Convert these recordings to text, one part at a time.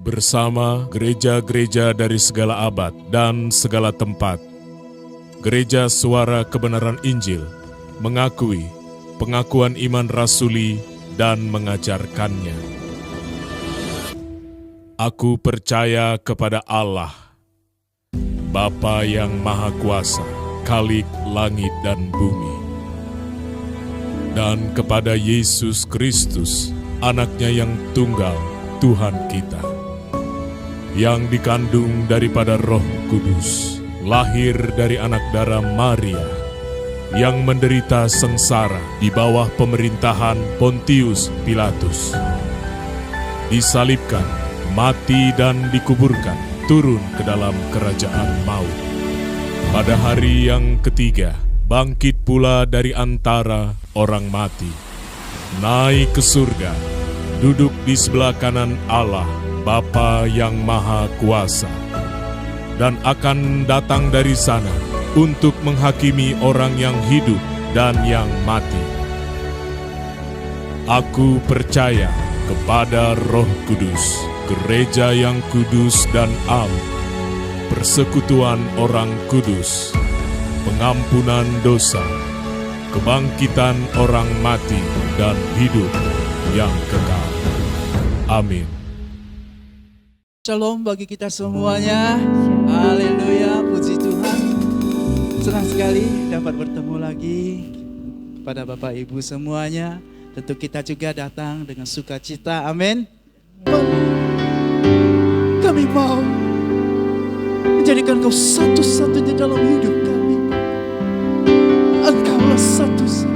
bersama gereja-gereja dari segala abad dan segala tempat. Gereja Suara Kebenaran Injil mengakui pengakuan iman rasuli dan mengajarkannya. Aku percaya kepada Allah, Bapa yang Maha Kuasa, Khalik langit dan bumi, dan kepada Yesus Kristus, Anaknya yang tunggal, Tuhan kita, yang dikandung daripada Roh Kudus, lahir dari anak darah Maria, yang menderita sengsara di bawah pemerintahan Pontius Pilatus, disalibkan, mati dan dikuburkan, turun ke dalam kerajaan maut. Pada hari yang ketiga, bangkit pula dari antara orang mati, naik ke surga, duduk di sebelah kanan Allah, Bapa yang Maha Kuasa, dan akan datang dari sana untuk menghakimi orang yang hidup dan yang mati. Aku percaya kepada Roh Kudus, gereja yang kudus dan am, persekutuan orang kudus, pengampunan dosa, kebangkitan orang mati dan hidup yang kekal. Amin. Shalom bagi kita semuanya. Haleluya, puji Tuhan. Senang sekali dapat bertemu lagi kepada Bapak Ibu semuanya. Tentu kita juga datang dengan sukacita. Amin. Kami mau menjadikan Kau satu-satunya dalam hidup kami. Engkaulah satu-satunya.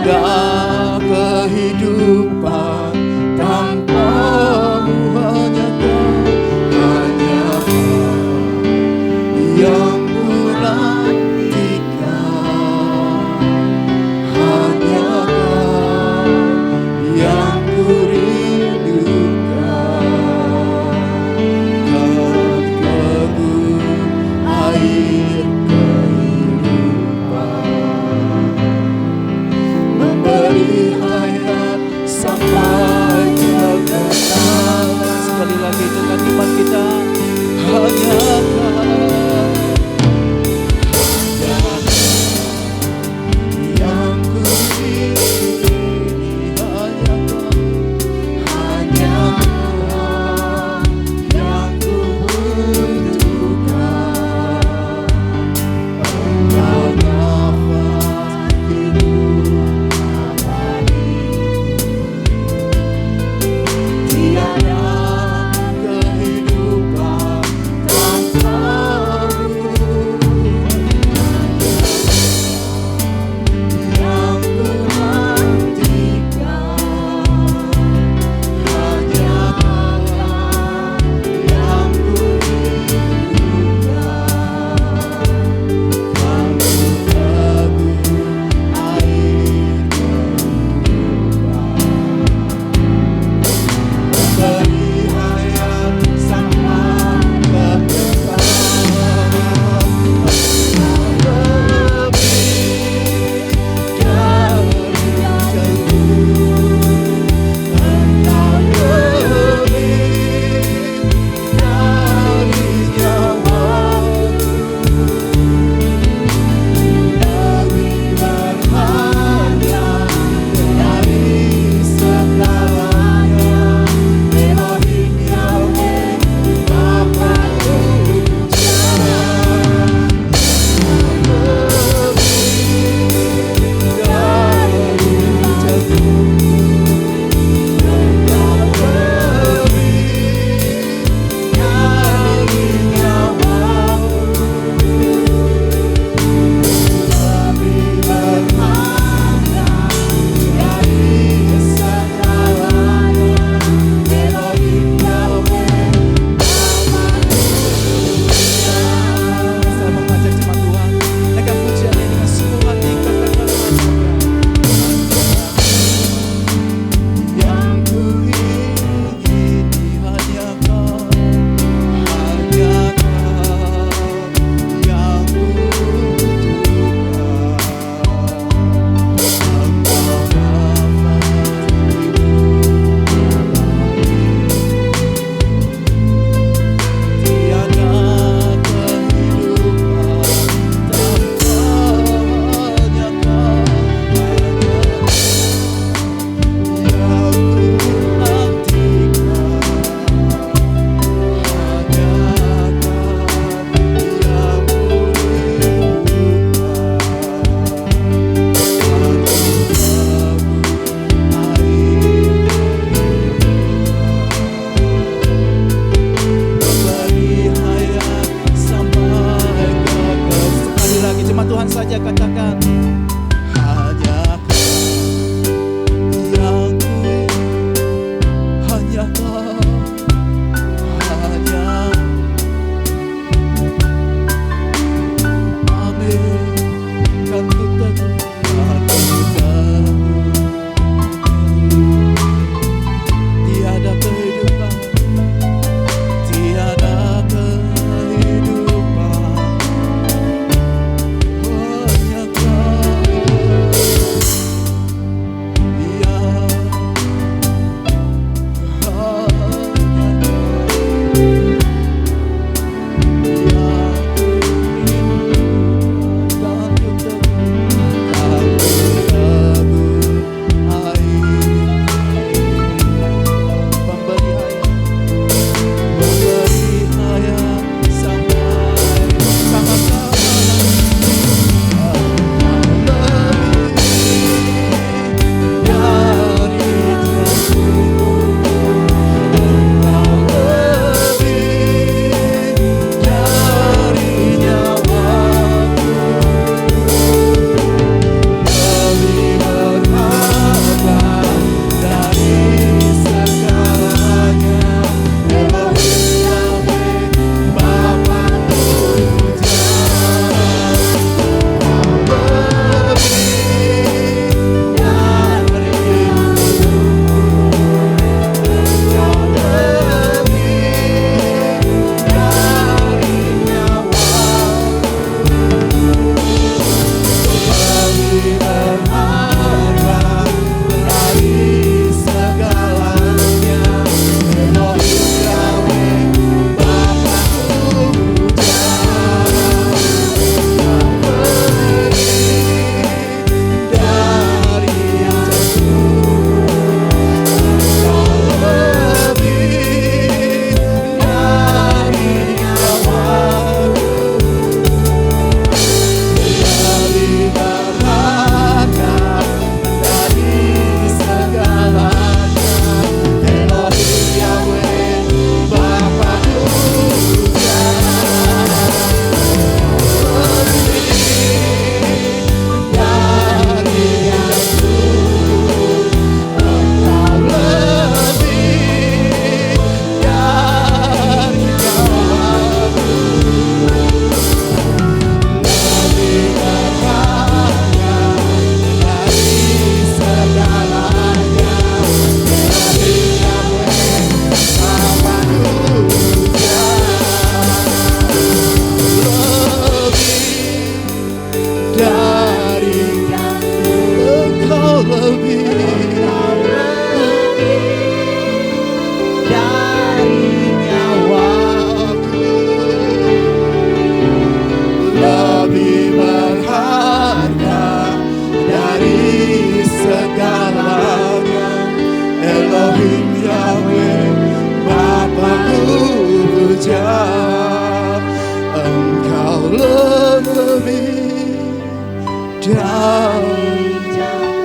God.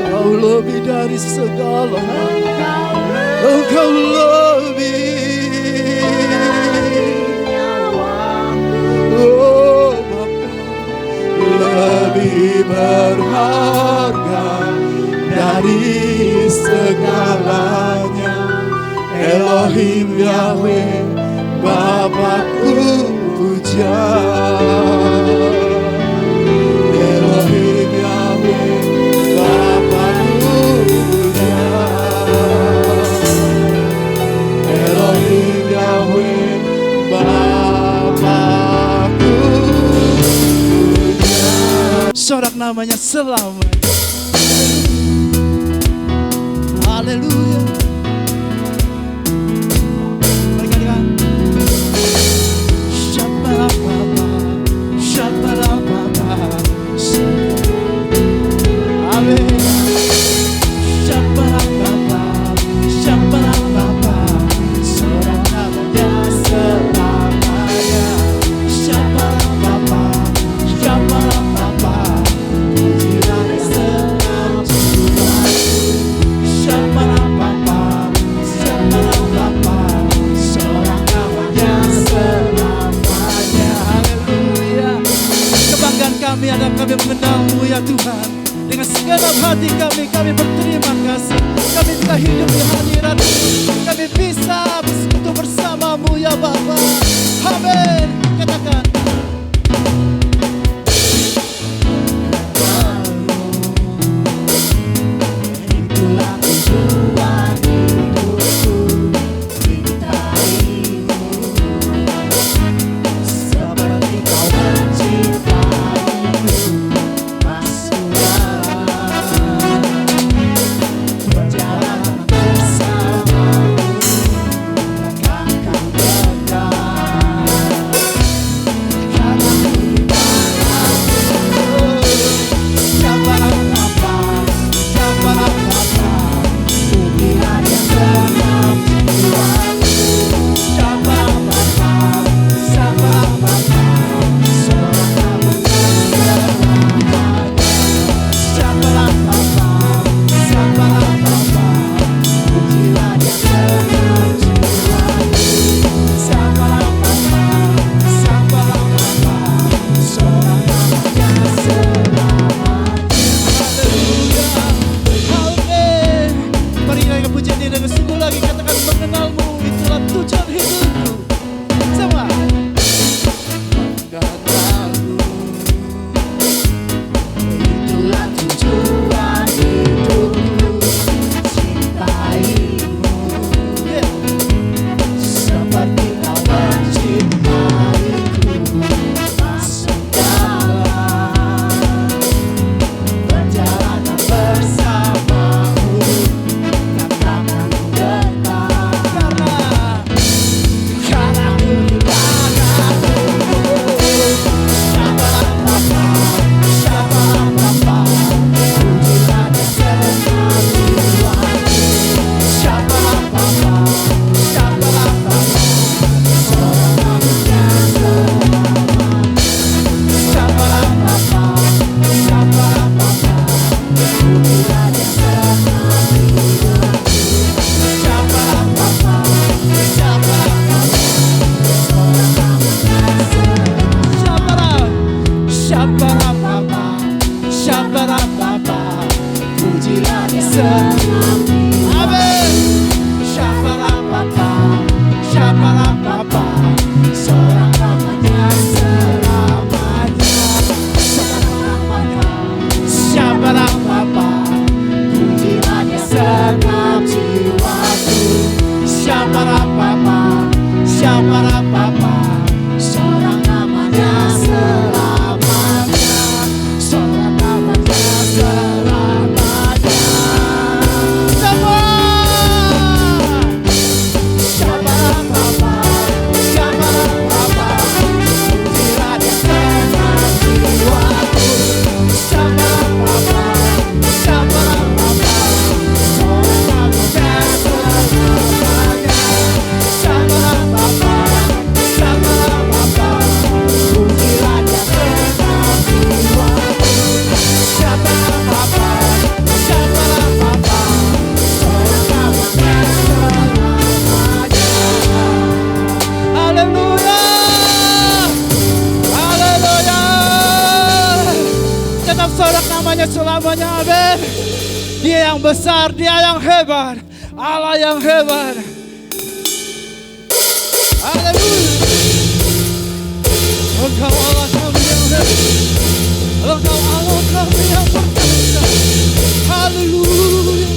Engkau lebih dari segala, Engkau lebih, oh Bapa, lebih berharga dari segalanya. Elohim Yahweh, Bapakku puja. Elohim Yahweh, Bapakku puja. Elohim Yahweh, Bapakku puja. Sorak namanya selamat. Haleluya. Kami adalah kami mengenal-Mu ya Tuhan. Dengan segenap hati kami berterima kasih. Kami telah hidup di hadirat-Mu. Kami bisa bersekutu bersama-Mu ya Bapa. Amin. Katakan. Itulah tujuan hidupku, cintaimu seperti Kau mencintai. Berjalan bersamamu, akan sorak namanya selamanya, amin. Dia yang besar, dia yang hebat, Allah yang hebat. Haleluya. Engkau Allah kami yang hebat, Engkau Allah kami yang perkasa. Haleluya.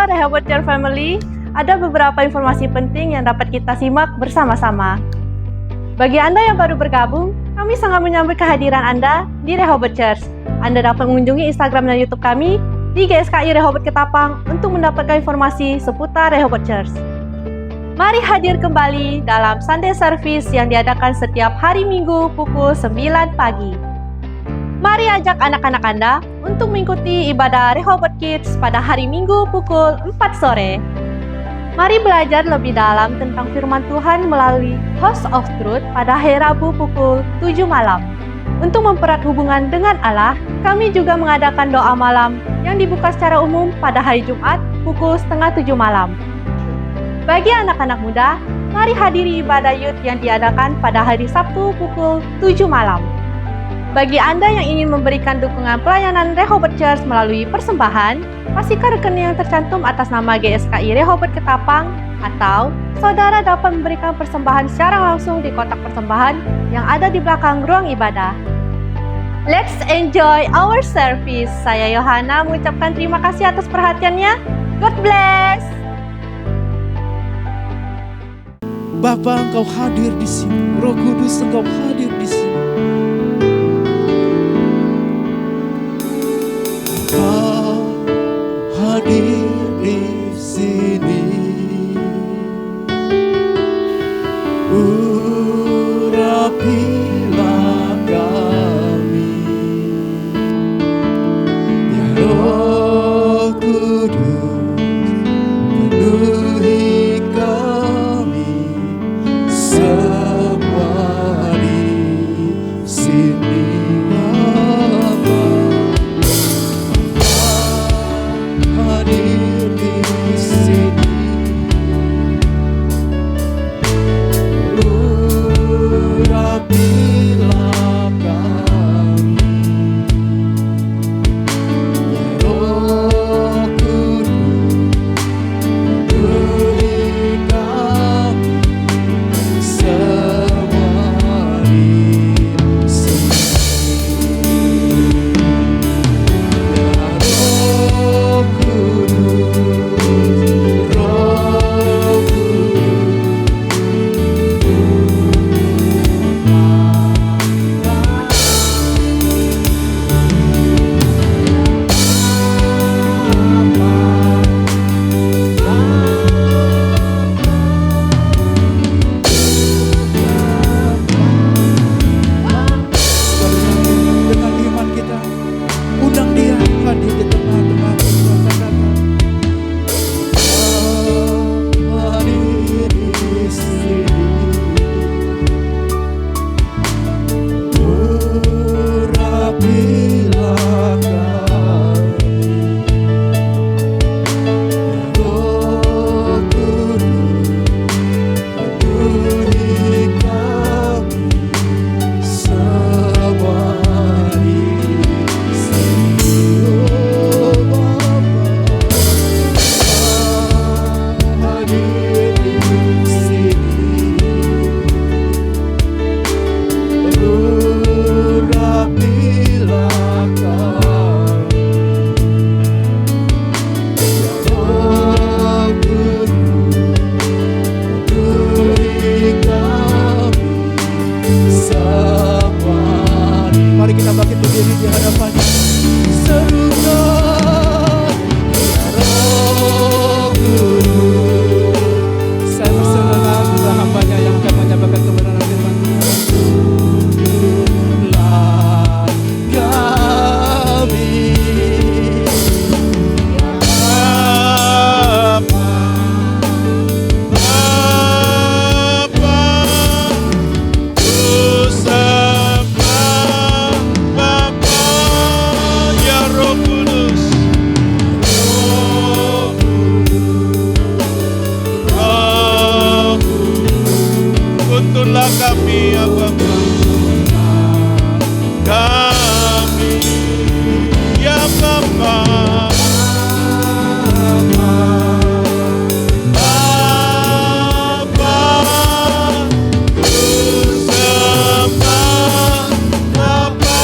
Rehoboth Church Family, ada beberapa informasi penting yang dapat kita simak bersama-sama. Bagi Anda yang baru bergabung, kami sangat menyambut kehadiran Anda di Rehoboth Church. Anda dapat mengunjungi Instagram dan YouTube kami di GSKI Rehoboth Ketapang untuk mendapatkan informasi seputar Rehoboth Church. Mari hadir kembali dalam Sunday Service yang diadakan setiap hari Minggu pukul 9 pagi. Mari ajak anak-anak Anda untuk mengikuti ibadah Rehoboth Kids pada hari Minggu pukul 4 sore. Mari belajar lebih dalam tentang firman Tuhan melalui House of Truth pada hari Rabu pukul 7 malam. Untuk mempererat hubungan dengan Allah, kami juga mengadakan doa malam yang dibuka secara umum pada hari Jumat pukul 6:30 malam. Bagi anak-anak muda, mari hadiri ibadah youth yang diadakan pada hari Sabtu pukul 7 malam. Bagi Anda yang ingin memberikan dukungan pelayanan Rehoboth Church melalui persembahan, pastikan rekening yang tercantum atas nama GSKI Rehoboth Ketapang, atau saudara dapat memberikan persembahan secara langsung di kotak persembahan yang ada di belakang ruang ibadah. Let's enjoy our service. Saya Yohana mengucapkan terima kasih atas perhatiannya. God bless. Bapa, Engkau hadir di sini. Roh Kudus, Engkau hadir di sini. Engkau hadir di sini. Urapilah kami, ya Roh Kudus, penuhi kami semua di sini. Bapa, hadir di sini. Urapilah kami, ya Roh Kudus, penuhi kami semua di sini. Ya Roh Kudus, Roh dengan iman kita undang dia hadir di tengah-tengah kita. Hadir di sini. Urapilah kami, ya Roh Kudus, penuhi kami semua di sini. Oh Bapa, hadir di sini. Urapilah kami, ya Roh Kudus, penuhi kami semua. Mari kita bangkit berdiri di hadapannya. Serukan, ya Roh Kudus. Saya bersemangat kepada hamba-Nya yang akan menyampaikan kebenaran firman Tuhan. Tuntunlah kami, Tuntunlah kami ya Bapa, kami ya Bapa, Bapa, ku sembah Bapa.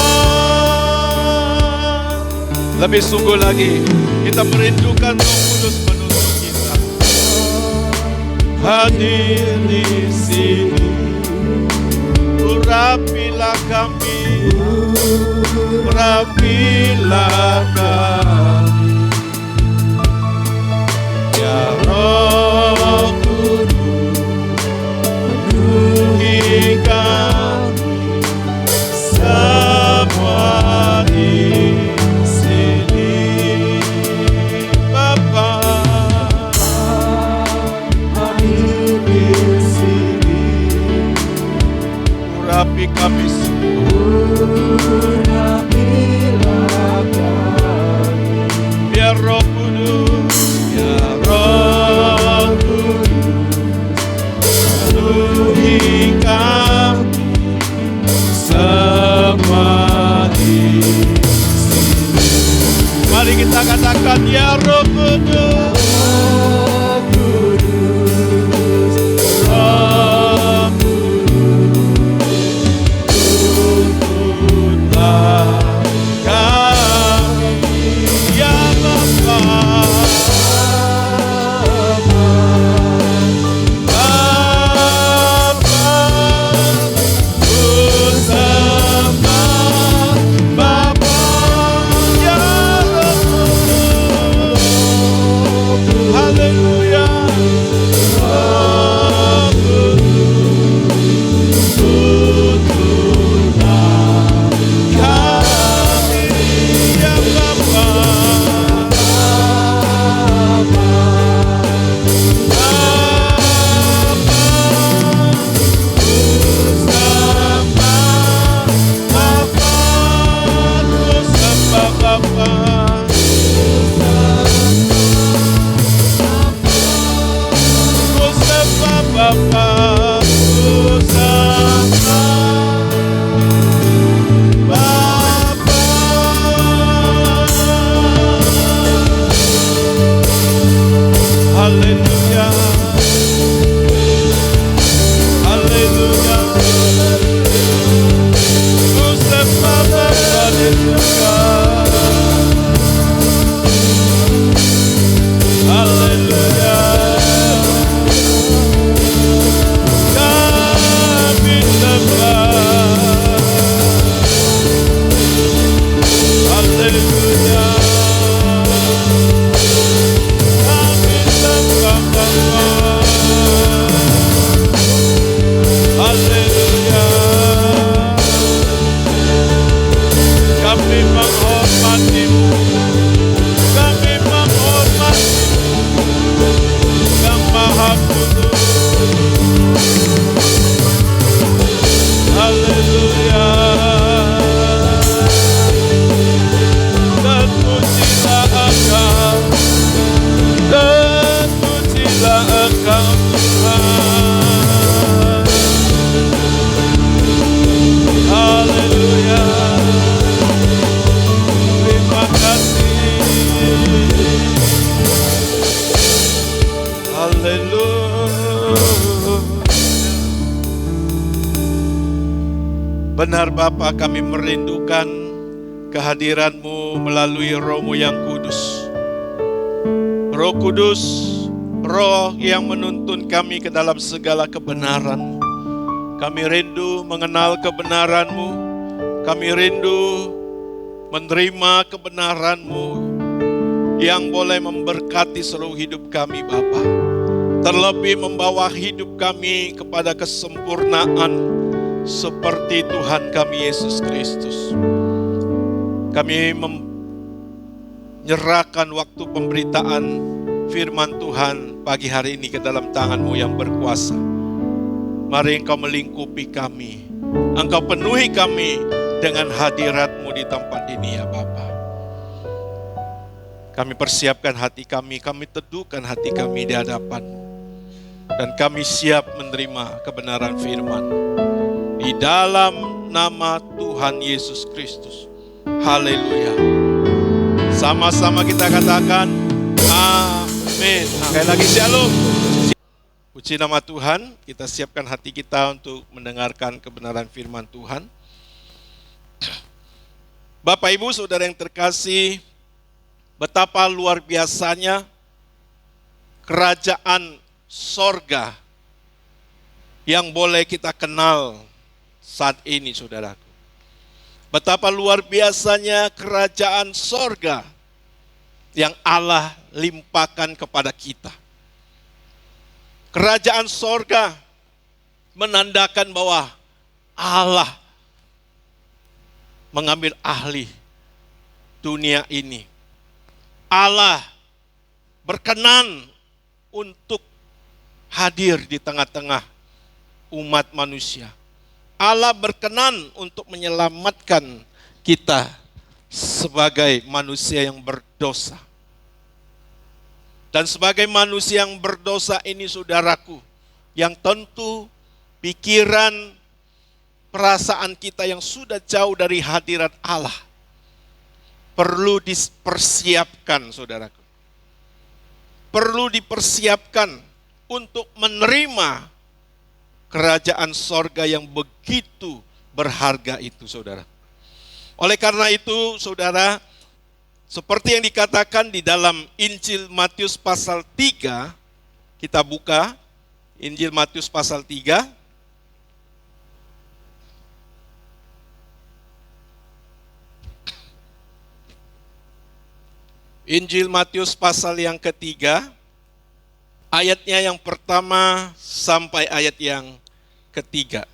Lebih sungguh lagi kita merindukan Roh Kudus menuntun kita. Hadir di sini, urapilah kami, urapilah kami, kita katakan ya Roh Kudus. Roh tuntunlah kami ya Bapa. Benar Bapa, kami merindukan kehadiran-Mu melalui Roh-Mu yang kudus. Roh Kudus, Roh yang menuntun kami ke dalam segala kebenaran. Kami rindu mengenal kebenaran-Mu. Kami rindu menerima kebenaran-Mu yang boleh memberkati seluruh hidup kami Bapa. Terlebih membawa hidup kami kepada kesempurnaan seperti Tuhan kami Yesus Kristus. Kami menyerahkan waktu pemberitaan firman Tuhan pagi hari ini ke dalam tangan-Mu yang berkuasa. Mari Engkau melingkupi kami. Engkau penuhi kami dengan hadirat-Mu di tempat ini ya Bapa. Kami persiapkan hati kami teduhkan hati kami di hadapan-Mu. Dan kami siap menerima kebenaran firman. Di dalam nama Tuhan Yesus Kristus. Haleluya. Sama-sama kita katakan amin. Sekali lagi shalom. Puji nama Tuhan. Kita siapkan hati kita untuk mendengarkan kebenaran firman Tuhan. Bapak Ibu Saudara yang terkasih, betapa luar biasanya kerajaan sorga yang boleh kita kenal saat ini saudaraku. Betapa luar biasanya kerajaan sorga yang Allah limpahkan kepada kita. Kerajaan sorga menandakan bahwa Allah mengambil alih dunia ini. Allah berkenan untuk hadir di tengah-tengah umat manusia. Allah berkenan untuk menyelamatkan kita sebagai manusia yang berdosa. Dan sebagai manusia yang berdosa ini saudaraku, yang tentu pikiran, perasaan kita yang sudah jauh dari hadirat Allah. perlu dipersiapkan, saudaraku. Perlu dipersiapkan untuk menerima kerajaan sorga yang begitu berharga itu, saudara. Oleh karena itu, saudara, seperti yang dikatakan di dalam Injil Matius pasal 3, kita buka Injil Matius pasal 3. Injil Matius pasal yang ketiga, ayatnya yang pertama sampai ayat yang ketiga.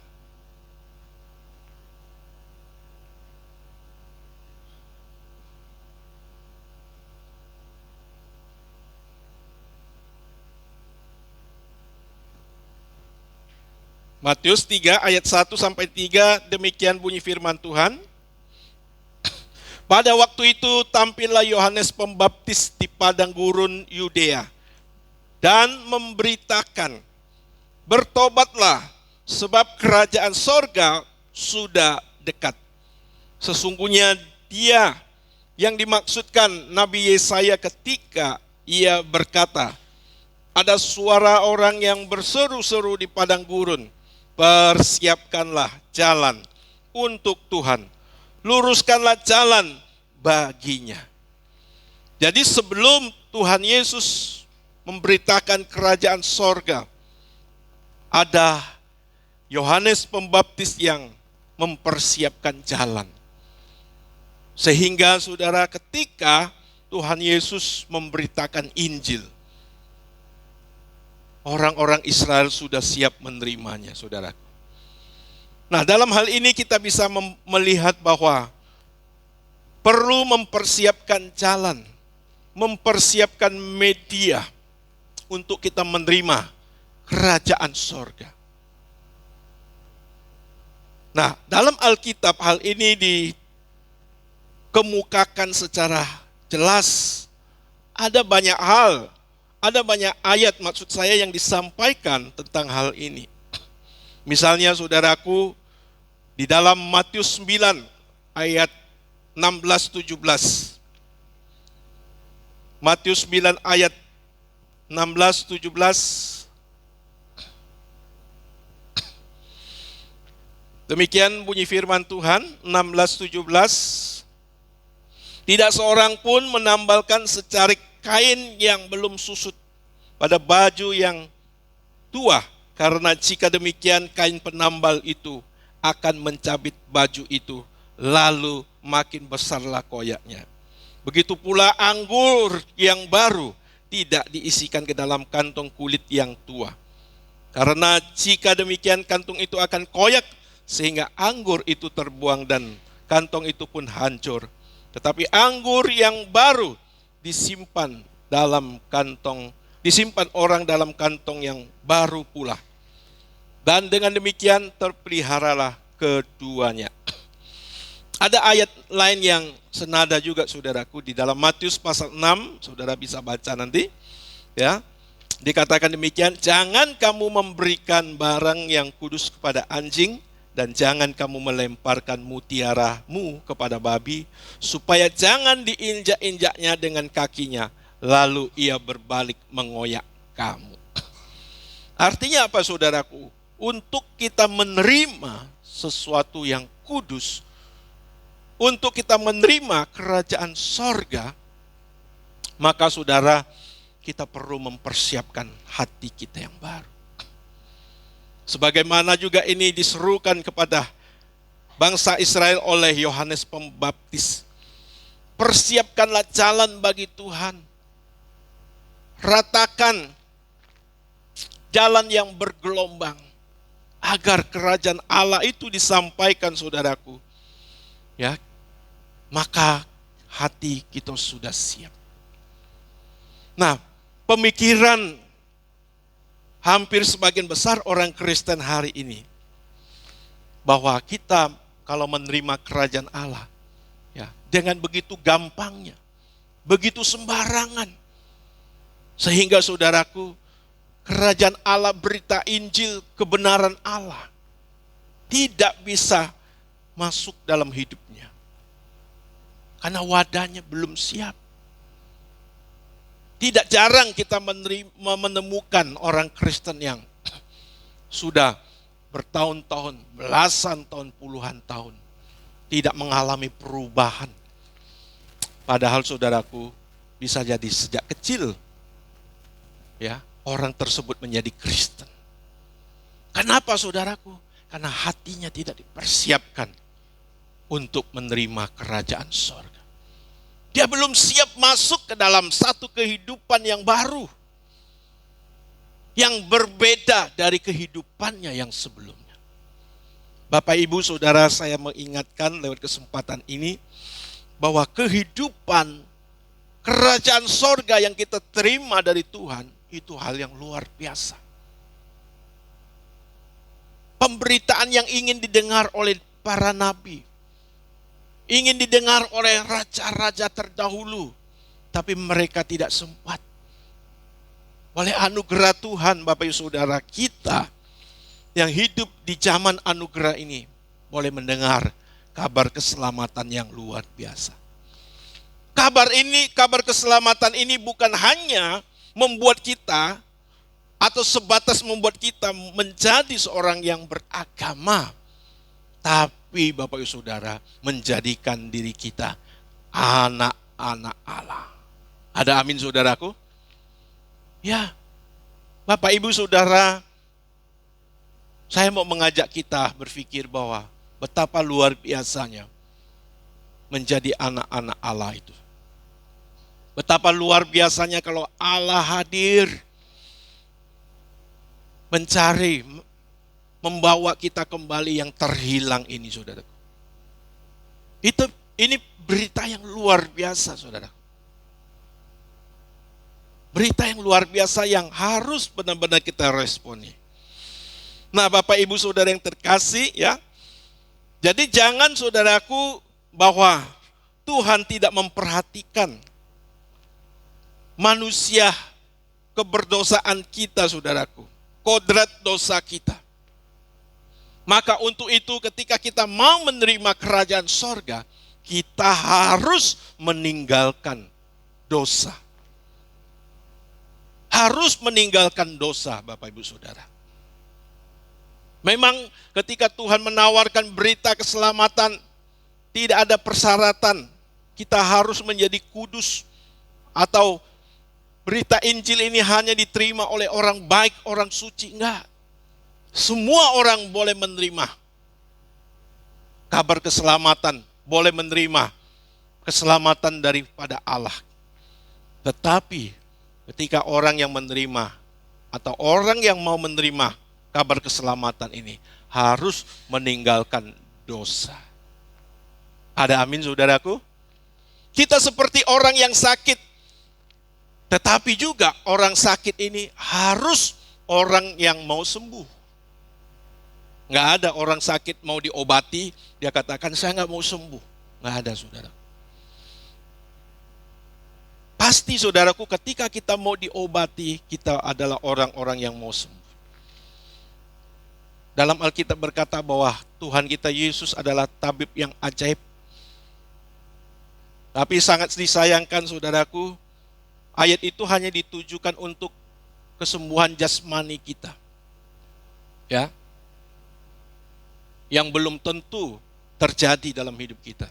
Matius 3 ayat 1 sampai 3, demikian bunyi firman Tuhan. Pada waktu itu tampillah Yohanes Pembaptis di padang gurun Yudea dan memberitakan, bertobatlah sebab kerajaan sorga sudah dekat. Sesungguhnya dia yang dimaksudkan Nabi Yesaya ketika ia berkata, ada suara orang yang berseru-seru di padang gurun, persiapkanlah jalan untuk Tuhan, luruskanlah jalan baginya. Jadi sebelum Tuhan Yesus memberitakan kerajaan sorga, ada Yohanes Pembaptis yang mempersiapkan jalan. Sehingga saudara, ketika Tuhan Yesus memberitakan Injil, orang-orang Israel sudah siap menerimanya, saudara. Nah, dalam hal ini kita bisa melihat bahwa perlu mempersiapkan jalan, mempersiapkan media untuk kita menerima kerajaan sorga. Nah, dalam Alkitab hal ini dikemukakan secara jelas. Ada banyak hal, ada banyak ayat maksud saya yang disampaikan tentang hal ini. Misalnya saudaraku, di dalam Matius 9 ayat 16-17. Matius 9 ayat 16-17. Demikian bunyi firman Tuhan, 16-17. Tidak seorang pun menambalkan secarik kain yang belum susut pada baju yang tua, karena jika demikian kain penambal itu akan mencabit baju itu, lalu makin besarlah koyaknya. Begitu pula anggur yang baru tidak diisikan ke dalam kantong kulit yang tua, karena jika demikian kantong itu akan koyak sehingga anggur itu terbuang dan kantong itu pun hancur. Tetapi anggur yang baru disimpan orang dalam kantong yang baru pula. Dan dengan demikian terpeliharalah keduanya. Ada ayat lain yang senada juga saudaraku di dalam Matius pasal 6, saudara bisa baca nanti. Ya. Dikatakan demikian, jangan kamu memberikan barang yang kudus kepada anjing, dan jangan kamu melemparkan mutiaramu kepada babi, supaya jangan diinjak-injaknya dengan kakinya, lalu ia berbalik mengoyak kamu. Artinya apa saudaraku? Untuk kita menerima sesuatu yang kudus, untuk kita menerima kerajaan sorga, maka saudara, kita perlu mempersiapkan hati kita yang baru. Sebagaimana juga ini diserukan kepada bangsa Israel oleh Yohanes Pembaptis. Persiapkanlah jalan bagi Tuhan. Ratakan jalan yang bergelombang, agar kerajaan Allah itu disampaikan saudaraku. Ya, maka hati kita sudah siap. Nah, pemikiran hampir sebagian besar orang Kristen hari ini, bahwa kita kalau menerima kerajaan Allah, ya, dengan begitu gampangnya, begitu sembarangan, sehingga saudaraku, kerajaan Allah, berita Injil, kebenaran Allah tidak bisa masuk dalam hidupnya. Karena wadahnya belum siap. Tidak jarang kita menemukan orang Kristen yang sudah bertahun-tahun, belasan tahun, puluhan tahun tidak mengalami perubahan. Padahal saudaraku, bisa jadi sejak kecil ya, orang tersebut menjadi Kristen. Kenapa saudaraku? Karena hatinya tidak dipersiapkan untuk menerima kerajaan sorga. Dia belum siap masuk ke dalam satu kehidupan yang baru, yang berbeda dari kehidupannya yang sebelumnya. Bapak, Ibu, Saudara, saya mengingatkan lewat kesempatan ini bahwa kehidupan kerajaan sorga yang kita terima dari Tuhan itu hal yang luar biasa. Pemberitaan yang ingin didengar oleh para nabi, ingin didengar oleh raja-raja terdahulu, tapi mereka tidak sempat. Oleh anugerah Tuhan, Bapak Ibu Saudara, kita yang hidup di zaman anugerah ini boleh mendengar kabar keselamatan yang luar biasa. Kabar keselamatan ini bukan hanya membuat kita atau sebatas membuat kita menjadi seorang yang beragama, tapi Bapak Ibu Saudara, menjadikan diri kita anak-anak Allah. Ada amin saudaraku? Ya, Bapak Ibu Saudara, saya mau mengajak kita berpikir bahwa betapa luar biasanya menjadi anak-anak Allah itu. Betapa luar biasanya kalau Allah hadir, mencari, membawa kita kembali yang terhilang ini, saudara. Ini berita yang luar biasa, saudara. Berita yang luar biasa yang harus benar-benar kita responi. Nah, Bapak Ibu Saudara yang terkasih ya. Jadi jangan saudaraku bahwa Tuhan tidak memperhatikan manusia, keberdosaan kita, saudaraku. Kodrat dosa kita. Maka untuk itu ketika kita mau menerima kerajaan sorga, kita harus meninggalkan dosa. Harus meninggalkan dosa, Bapak Ibu Saudara. Memang ketika Tuhan menawarkan berita keselamatan, tidak ada persyaratan kita harus menjadi kudus, atau berita Injil ini hanya diterima oleh orang baik, orang suci. Enggak. Semua orang boleh menerima kabar keselamatan, boleh menerima keselamatan daripada Allah. Tetapi ketika orang yang menerima atau orang yang mau menerima kabar keselamatan ini harus meninggalkan dosa. Ada amin saudaraku? Kita seperti orang yang sakit, tetapi juga orang sakit ini harus orang yang mau sembuh. Nggak ada orang sakit mau diobati, dia katakan saya nggak mau sembuh. Nggak ada, saudara. Pasti saudaraku, ketika kita mau diobati, kita adalah orang-orang yang mau sembuh. Dalam Alkitab berkata bahwa Tuhan kita Yesus adalah tabib yang ajaib. Tapi sangat disayangkan saudaraku, ayat itu hanya ditujukan untuk kesembuhan jasmani kita. Ya. Yang belum tentu terjadi dalam hidup kita.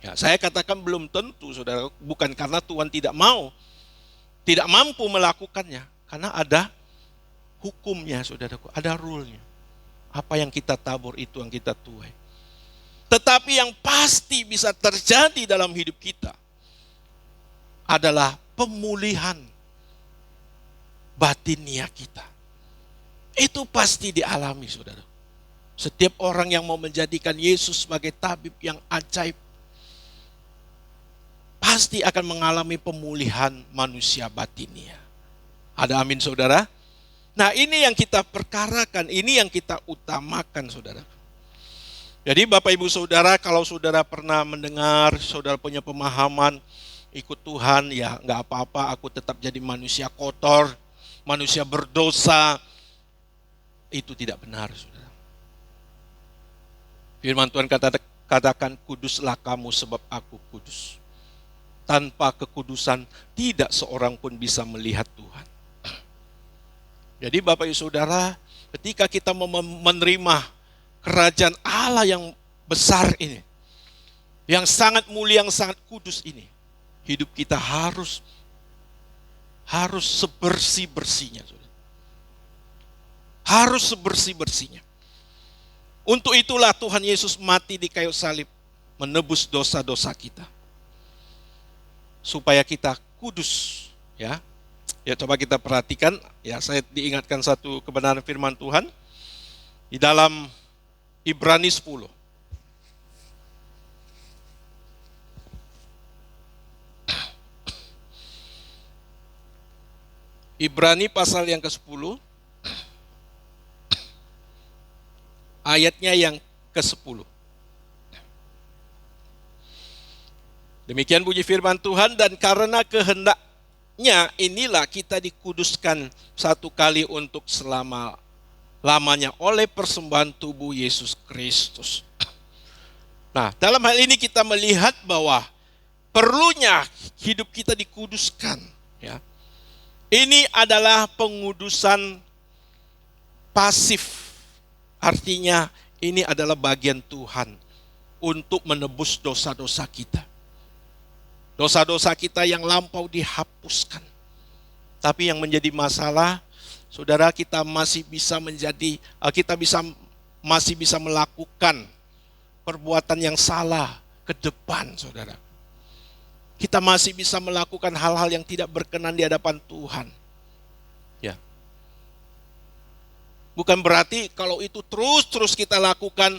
Ya, saya katakan belum tentu, saudara, bukan karena Tuhan tidak mau, tidak mampu melakukannya, karena ada hukumnya, saudaraku, ada rule-nya. Apa yang kita tabur itu yang kita tuai. Tetapi yang pasti bisa terjadi dalam hidup kita adalah pemulihan batinia kita. Itu pasti dialami, saudara. Setiap orang yang mau menjadikan Yesus sebagai tabib yang ajaib, pasti akan mengalami pemulihan manusia batinia. Ada amin saudara? Nah ini yang kita perkarakan, ini yang kita utamakan saudara. Jadi Bapak Ibu Saudara, kalau saudara pernah mendengar, saudara punya pemahaman, ikut Tuhan ya gak apa-apa, aku tetap jadi manusia kotor, manusia berdosa. Itu tidak benar saudara. Firman Tuhan Katakan, kuduslah kamu sebab aku kudus. Tanpa kekudusan tidak seorang pun bisa melihat Tuhan. Jadi Bapak Ibu Saudara, ketika kita menerima kerajaan Allah yang besar ini, yang sangat mulia, yang sangat kudus ini, hidup kita harus sebersih-bersihnya. Harus sebersih-bersihnya. Untuk itulah Tuhan Yesus mati di kayu salib, menebus dosa-dosa kita. Supaya kita kudus, ya. Ya, coba kita perhatikan, ya, saya diingatkan satu kebenaran firman Tuhan di dalam Ibrani 10. Ibrani pasal yang ke-10, ayatnya yang ke-10. Demikian bunyi firman Tuhan, dan karena kehendaknya inilah kita dikuduskan satu kali untuk selama-lamanya oleh persembahan tubuh Yesus Kristus. Nah, dalam hal ini kita melihat bahwa perlunya hidup kita dikuduskan, ya. Ini adalah pengudusan pasif. Artinya ini adalah bagian Tuhan untuk menebus dosa-dosa kita. Dosa-dosa kita yang lampau dihapuskan. Tapi yang menjadi masalah, saudara, kita masih bisa masih bisa melakukan perbuatan yang salah ke depan, saudara. Kita masih bisa melakukan hal-hal yang tidak berkenan di hadapan Tuhan. Ya. Bukan berarti kalau itu terus kita lakukan,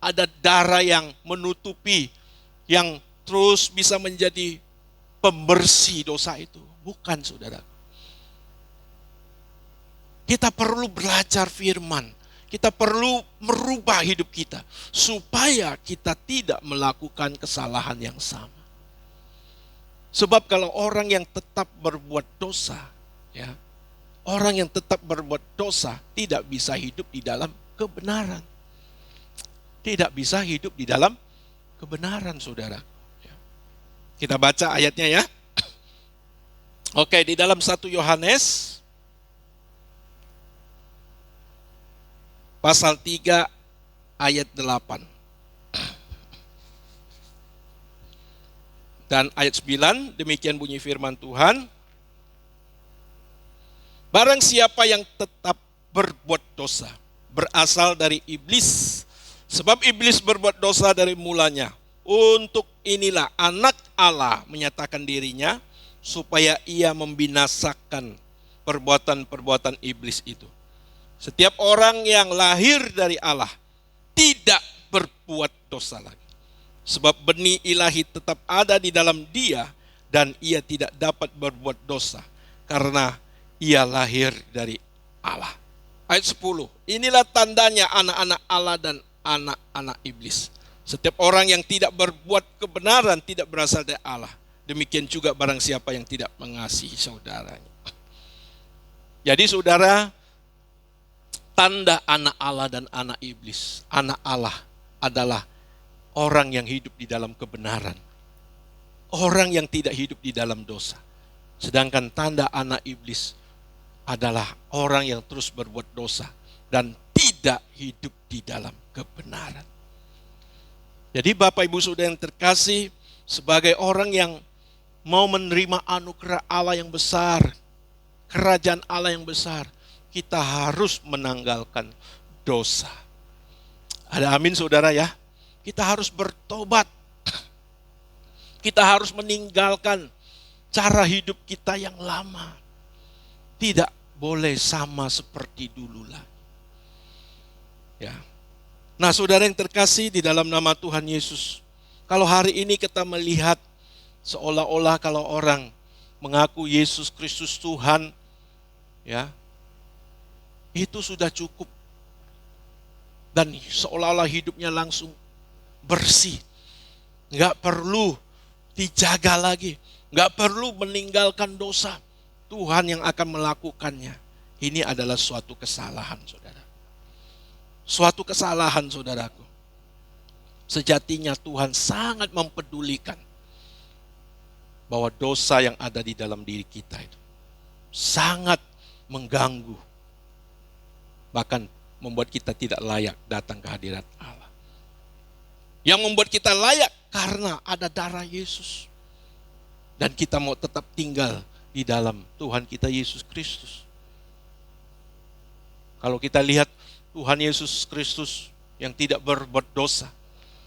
ada darah yang menutupi, yang terus bisa menjadi pembersih dosa itu. Bukan, saudara. Kita perlu belajar firman. Kita perlu merubah hidup kita supaya kita tidak melakukan kesalahan yang sama. Sebab kalau orang yang tetap berbuat dosa, ya, orang yang tetap berbuat dosa tidak bisa hidup di dalam kebenaran. Tidak bisa hidup di dalam kebenaran, saudara. Kita baca ayatnya, ya. Oke, di dalam 1 Yohanes pasal 3 ayat 8. Dan ayat 9, demikian bunyi firman Tuhan. Barang siapa yang tetap berbuat dosa, berasal dari iblis. Sebab iblis berbuat dosa dari mulanya. Untuk inilah anak Allah menyatakan dirinya, supaya ia membinasakan perbuatan-perbuatan iblis itu. Setiap orang yang lahir dari Allah tidak berbuat dosa lagi. Sebab benih ilahi tetap ada di dalam dia, dan ia tidak dapat berbuat dosa, karena ia lahir dari Allah. Ayat 10, inilah tandanya anak-anak Allah dan anak-anak iblis. Setiap orang yang tidak berbuat kebenaran tidak berasal dari Allah. Demikian juga barang siapa yang tidak mengasihi saudaranya. Jadi saudara, tanda anak Allah dan anak iblis. Anak Allah adalah orang yang hidup di dalam kebenaran. Orang yang tidak hidup di dalam dosa. Sedangkan tanda anak iblis adalah orang yang terus berbuat dosa dan tidak hidup di dalam kebenaran. Jadi Bapak Ibu Saudara yang terkasih, sebagai orang yang mau menerima anugerah Allah yang besar, kerajaan Allah yang besar, kita harus menanggalkan dosa. Ada amin, saudara, ya? Kita harus bertobat. Kita harus meninggalkan cara hidup kita yang lama. Tidak boleh sama seperti dulu lagi. Ya. Nah, saudara yang terkasih di dalam nama Tuhan Yesus, kalau hari ini kita melihat seolah-olah kalau orang mengaku Yesus Kristus Tuhan, ya, itu sudah cukup. Dan seolah-olah hidupnya langsung bersih. Nggak perlu dijaga lagi. Nggak perlu meninggalkan dosa. Tuhan yang akan melakukannya. Ini adalah suatu kesalahan, saudara. Suatu kesalahan, saudaraku. Sejatinya Tuhan sangat mempedulikan bahwa dosa yang ada di dalam diri kita itu sangat mengganggu, bahkan membuat kita tidak layak datang ke hadirat Allah. Yang membuat kita layak karena ada darah Yesus. Dan kita mau tetap tinggal di dalam Tuhan kita Yesus Kristus. Kalau kita lihat Tuhan Yesus Kristus yang tidak berbuat dosa,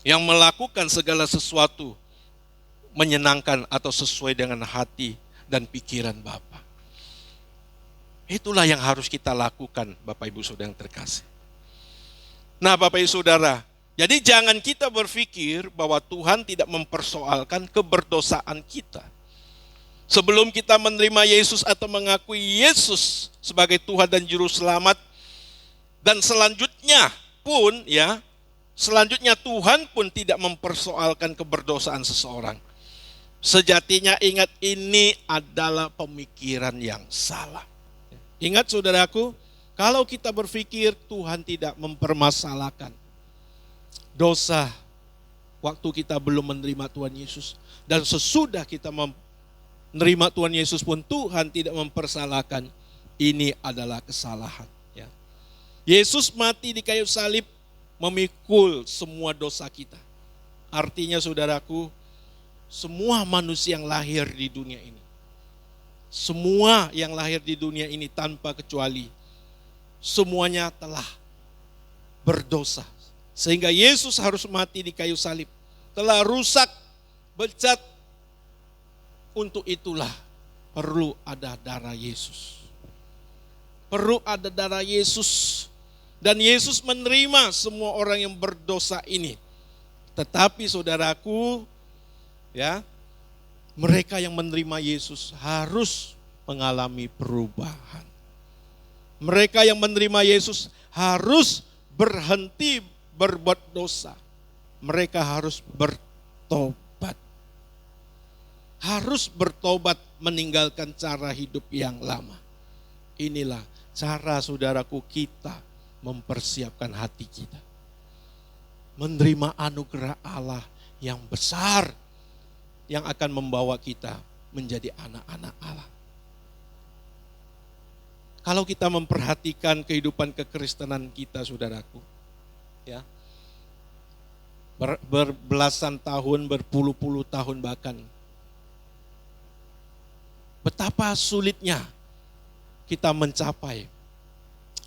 yang melakukan segala sesuatu menyenangkan atau sesuai dengan hati dan pikiran Bapa. Itulah yang harus kita lakukan, Bapak Ibu Saudara yang terkasih. Nah, Bapak Ibu Saudara, jadi jangan kita berpikir bahwa Tuhan tidak mempersoalkan keberdosaan kita. Sebelum kita menerima Yesus atau mengakui Yesus sebagai Tuhan dan Juru Selamat, dan selanjutnya pun selanjutnya Tuhan pun tidak mempersoalkan keberdosaan seseorang. Sejatinya ingat, ini adalah pemikiran yang salah. Ingat saudaraku, kalau kita berpikir Tuhan tidak mempermasalahkan dosa waktu kita belum menerima Tuhan Yesus, dan sesudah kita menerima Tuhan Yesus pun Tuhan tidak mempersalahkan, ini adalah kesalahan. Yesus mati di kayu salib memikul semua dosa kita. Artinya saudaraku, semua manusia yang lahir di dunia ini, semua yang lahir di dunia ini tanpa kecuali, semuanya telah berdosa. Sehingga Yesus harus mati di kayu salib. Telah rusak, bejat. Untuk itulah perlu ada darah Yesus. Perlu ada darah Yesus. Dan Yesus menerima semua orang yang berdosa ini. Tetapi saudaraku, mereka yang menerima Yesus harus mengalami perubahan. Mereka yang menerima Yesus harus berhenti berbuat dosa. Mereka harus bertobat. Harus bertobat meninggalkan cara hidup yang lama. Inilah cara saudaraku kita mempersiapkan hati kita. Menerima anugerah Allah yang besar yang akan membawa kita menjadi anak-anak Allah. Kalau kita memperhatikan kehidupan kekristenan kita saudaraku, berbelasan tahun, berpuluh-puluh tahun bahkan, betapa sulitnya kita mencapai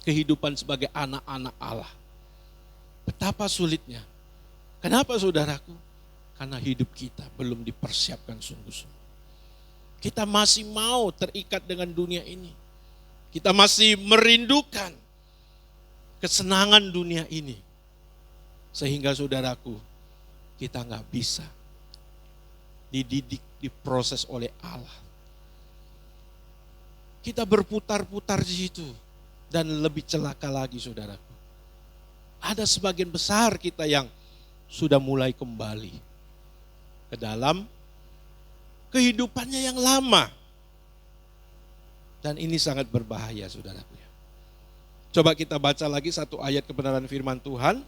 kehidupan sebagai anak-anak Allah. Betapa sulitnya. Kenapa saudaraku? Karena hidup kita belum dipersiapkan sungguh-sungguh. Kita masih mau terikat dengan dunia ini. Kita masih merindukan kesenangan dunia ini. Sehingga saudaraku, kita gak bisa dididik, diproses oleh Allah. Kita berputar-putar di situ. Dan lebih celaka lagi saudaraku, ada sebagian besar kita yang sudah mulai kembali ke dalam kehidupannya yang lama. Dan ini sangat berbahaya saudaraku. Coba kita baca lagi satu ayat kebenaran firman Tuhan.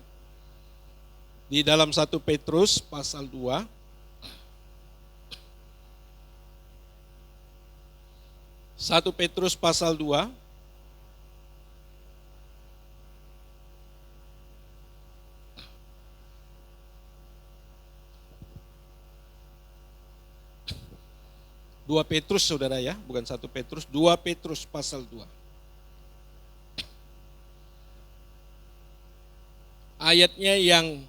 Di dalam 1 Petrus pasal 2. 1 Petrus pasal 2. Dua Petrus saudara ya, bukan 1 Petrus, 2 Petrus pasal 2. Ayatnya yang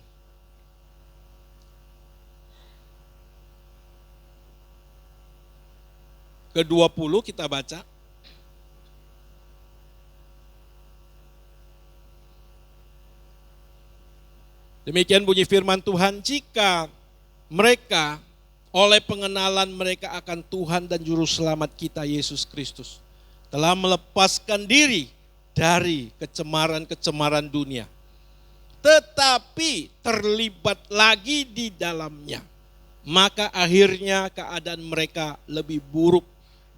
ke-20 kita baca. Demikian bunyi firman Tuhan, jika mereka oleh pengenalan mereka akan Tuhan dan Juru Selamat kita Yesus Kristus telah melepaskan diri dari kecemaran-kecemaran dunia, tetapi terlibat lagi di dalamnya, maka akhirnya keadaan mereka lebih buruk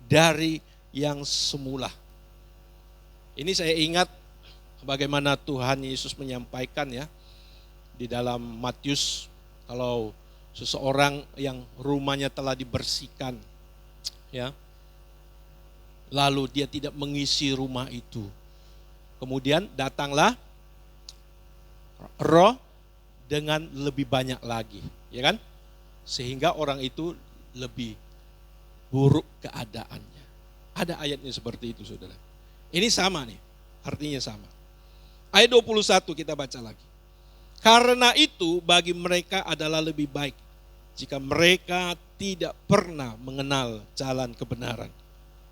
dari yang semula. Ini saya ingat bagaimana Tuhan Yesus menyampaikan di dalam Matius, kalau seseorang yang rumahnya telah dibersihkan, ya, lalu dia tidak mengisi rumah itu, kemudian datanglah roh dengan lebih banyak lagi, ya kan? Sehingga orang itu lebih buruk keadaannya. Ada ayatnya seperti itu, saudara. Ini sama nih, artinya sama. Ayat 21 kita baca lagi. Karena itu bagi mereka adalah lebih baik jika mereka tidak pernah mengenal jalan kebenaran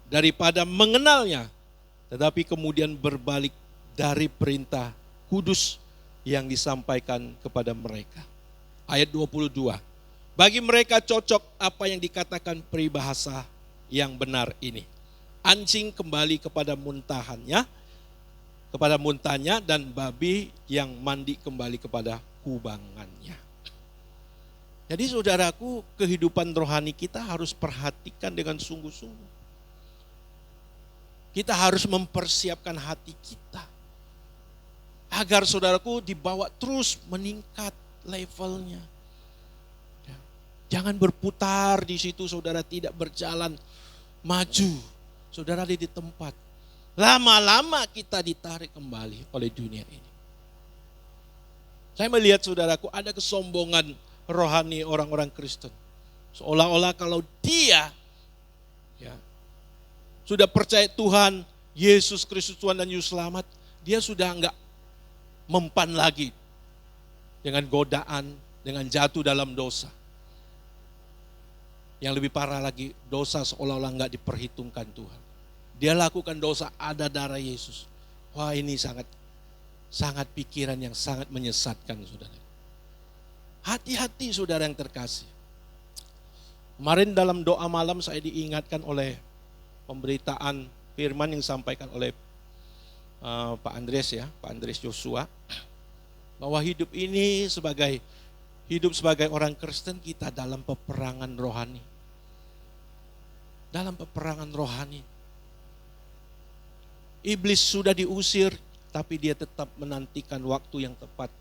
daripada mengenalnya, tetapi kemudian berbalik dari perintah kudus yang disampaikan kepada mereka. Ayat 22. Bagi mereka cocok apa yang dikatakan peribahasa yang benar ini. Anjing kembali kepada muntahnya dan babi yang mandi kembali kepada kubangannya. Jadi saudaraku, kehidupan rohani kita harus perhatikan dengan sungguh-sungguh. Kita harus mempersiapkan hati kita agar saudaraku dibawa terus meningkat levelnya. Jangan berputar di situ, saudara, tidak berjalan maju. Saudara di tempat. Lama-lama kita ditarik kembali oleh dunia ini. Saya melihat saudaraku ada kesombongan rohani orang-orang Kristen. Seolah-olah kalau dia sudah percaya Tuhan, Yesus Kristus Tuhan dan Juru Selamat, dia sudah enggak mempan lagi dengan godaan, dengan jatuh dalam dosa. Yang lebih parah lagi, dosa seolah-olah enggak diperhitungkan Tuhan. Dia lakukan dosa, ada darah Yesus. Wah, ini sangat pikiran yang sangat menyesatkan, saudara. Hati-hati saudara yang terkasih. Kemarin dalam doa malam saya diingatkan oleh pemberitaan firman yang disampaikan oleh Pak Andres Joshua, bahwa hidup sebagai orang Kristen, kita dalam peperangan rohani. Dalam peperangan rohani. Iblis sudah diusir, tapi dia tetap menantikan waktu yang tepat.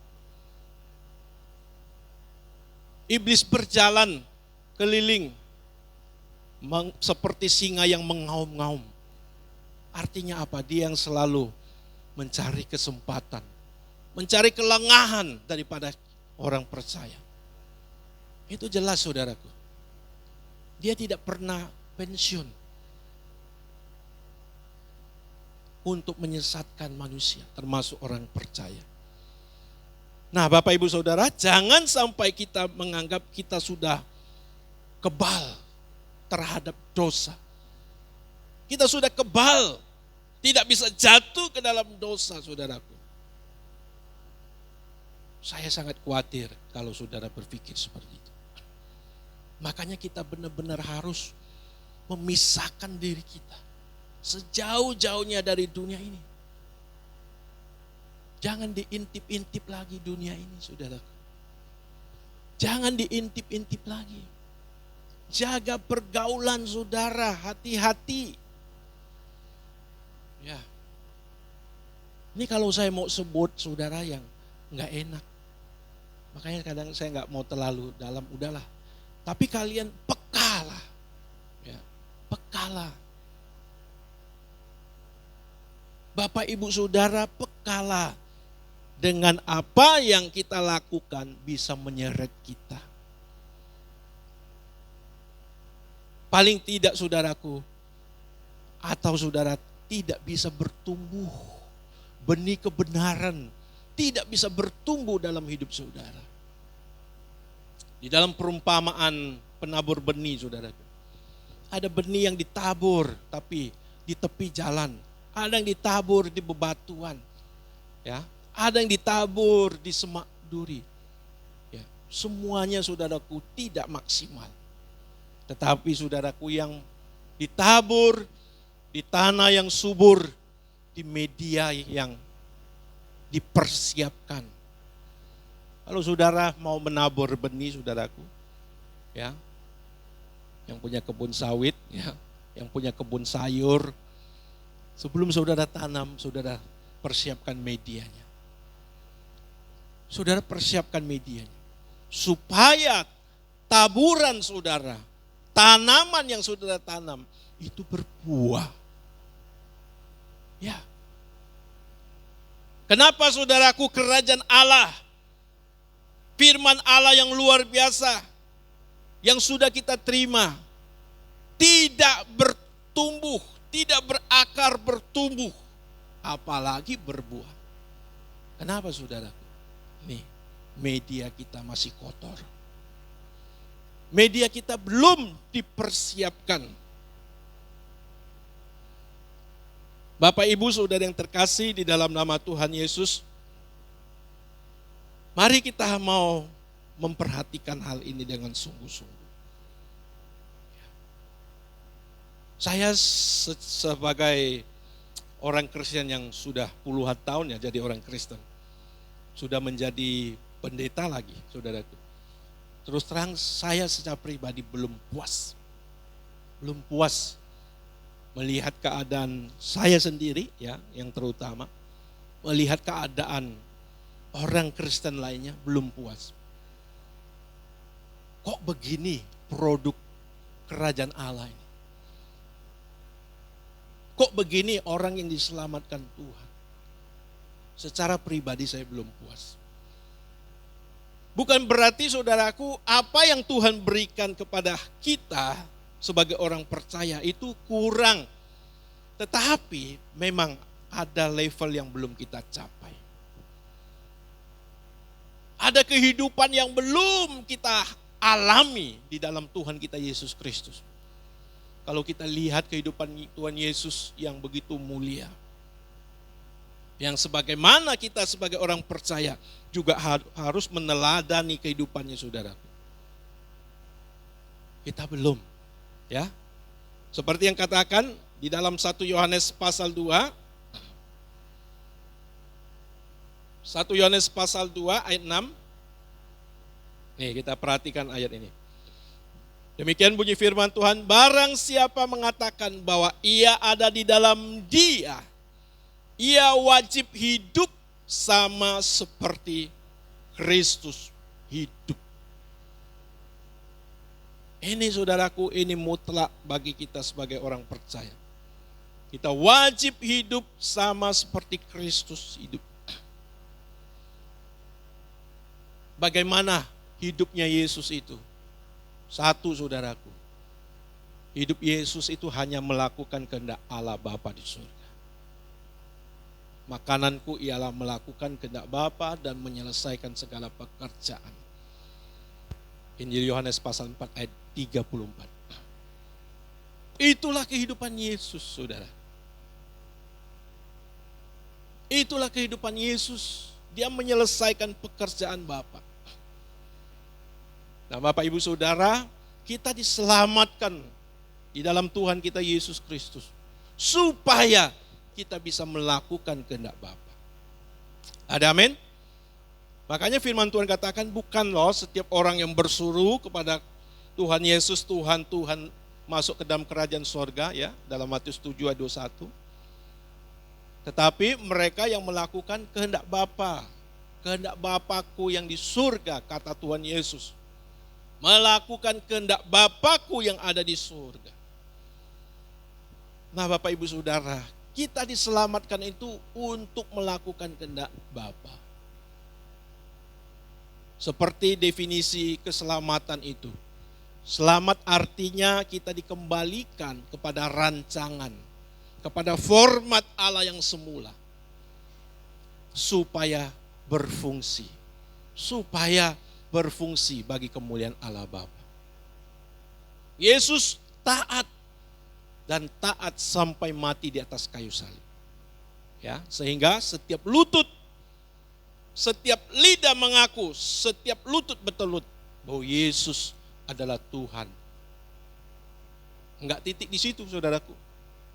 Iblis berjalan keliling seperti singa yang mengaum-ngaum. Artinya apa? Dia yang selalu mencari kesempatan, mencari kelengahan daripada orang percaya. Itu jelas, saudaraku. Dia tidak pernah pensiun untuk menyesatkan manusia, termasuk orang percaya. Nah, Bapak Ibu Saudara, jangan sampai kita menganggap kita sudah kebal terhadap dosa. Kita sudah kebal, tidak bisa jatuh ke dalam dosa, saudaraku. Saya sangat khawatir kalau saudara berpikir seperti itu. Makanya kita benar-benar harus memisahkan diri kita sejauh-jauhnya dari dunia ini. Jangan diintip-intip lagi dunia ini, saudaraku. Jangan diintip-intip lagi. Jaga pergaulan saudara, hati-hati. Ya. Ini kalau saya mau sebut saudara yang enggak enak. Makanya kadang saya enggak mau terlalu dalam, udahlah. Tapi kalian pekalah. Ya, pekalah. Bapak Ibu Saudara, pekalah dengan apa yang kita lakukan bisa menyeret kita. Paling tidak saudaraku, atau saudara tidak bisa bertumbuh, benih kebenaran tidak bisa bertumbuh dalam hidup saudara. Di dalam perumpamaan penabur benih, saudaraku, ada benih yang ditabur tapi di tepi jalan. Ada yang ditabur di bebatuan, ya. Ada yang ditabur di semak duri, ya. Semuanya saudaraku tidak maksimal. Tetapi saudaraku yang ditabur di tanah yang subur, di media yang dipersiapkan. Kalau saudara mau menabur benih, saudaraku, ya, yang punya kebun sawit, ya, yang punya kebun sayur, sebelum saudara tanam, saudara persiapkan medianya. saudara persiapkan medianya. Supaya taburan saudara, tanaman yang saudara tanam, itu berbuah. Ya. Kenapa saudaraku kerajaan Allah, firman Allah yang luar biasa, yang sudah kita terima, tidak bertumbuh, tidak berakar bertumbuh, apalagi berbuah. Kenapa saudaraku? Nih, media kita masih kotor. Media kita belum dipersiapkan. Bapak Ibu saudara yang terkasih di dalam nama Tuhan Yesus, mari kita mau memperhatikan hal ini dengan sungguh-sungguh. Saya sebagai orang Kristen yang sudah puluhan tahun ya jadi orang Kristen, sudah menjadi pendeta lagi, saudaraku. Terus terang saya secara pribadi belum puas melihat keadaan saya sendiri ya, yang terutama melihat keadaan orang Kristen lainnya belum puas. Kok begini produk kerajaan Allah ini? Kok begini orang yang diselamatkan Tuhan? Secara pribadi saya belum puas. Bukan berarti saudaraku apa yang Tuhan berikan kepada kita sebagai orang percaya itu kurang. Tetapi memang ada level yang belum kita capai. Ada kehidupan yang belum kita alami di dalam Tuhan kita Yesus Kristus. Kalau kita lihat kehidupan Tuhan Yesus yang begitu mulia, yang sebagaimana kita sebagai orang percaya juga harus meneladani kehidupannya, saudara. Kita belum, ya. Seperti yang katakan di dalam 1 Yohanes pasal 2. 1 Yohanes pasal 2 ayat 6. Nih kita perhatikan ayat ini. Demikian bunyi firman Tuhan, barang siapa mengatakan bahwa ia ada di dalam Dia, ia wajib hidup sama seperti Kristus hidup. Ini saudaraku, ini mutlak bagi kita sebagai orang percaya. Kita wajib hidup sama seperti Kristus hidup. Bagaimana hidupnya Yesus itu? Satu saudaraku, hidup Yesus itu hanya melakukan kehendak Allah Bapa di surga. Makananku ialah melakukan kehendak Bapa dan menyelesaikan segala pekerjaan. Injil Yohanes pasal 4 ayat 34. Itulah kehidupan Yesus, saudara. Itulah kehidupan Yesus. Dia menyelesaikan pekerjaan Bapa. Nah, Bapak Ibu Saudara, kita diselamatkan di dalam Tuhan kita Yesus Kristus supaya kita bisa melakukan kehendak Bapa. Ada amin? Makanya firman Tuhan katakan bukan loh setiap orang yang bersuruh kepada Tuhan Yesus, Tuhan, Tuhan masuk ke dalam kerajaan sorga ya, dalam Matius 7 ayat 21. Tetapi mereka yang melakukan kehendak Bapa, kehendak Bapakku yang di surga, kata Tuhan Yesus. Melakukan kehendak Bapakku yang ada di surga. Nah Bapak Ibu Saudara, kita diselamatkan itu untuk melakukan kehendak Bapa. Seperti definisi keselamatan itu. Selamat artinya kita dikembalikan kepada rancangan, kepada format Allah yang semula. Supaya berfungsi. Supaya berfungsi bagi kemuliaan Allah Bapa. Yesus taat dan taat sampai mati di atas kayu salib. Ya, sehingga setiap lutut, setiap lidah mengaku, setiap lutut bertelut bahwa Yesus adalah Tuhan. Enggak titik di situ, saudaraku.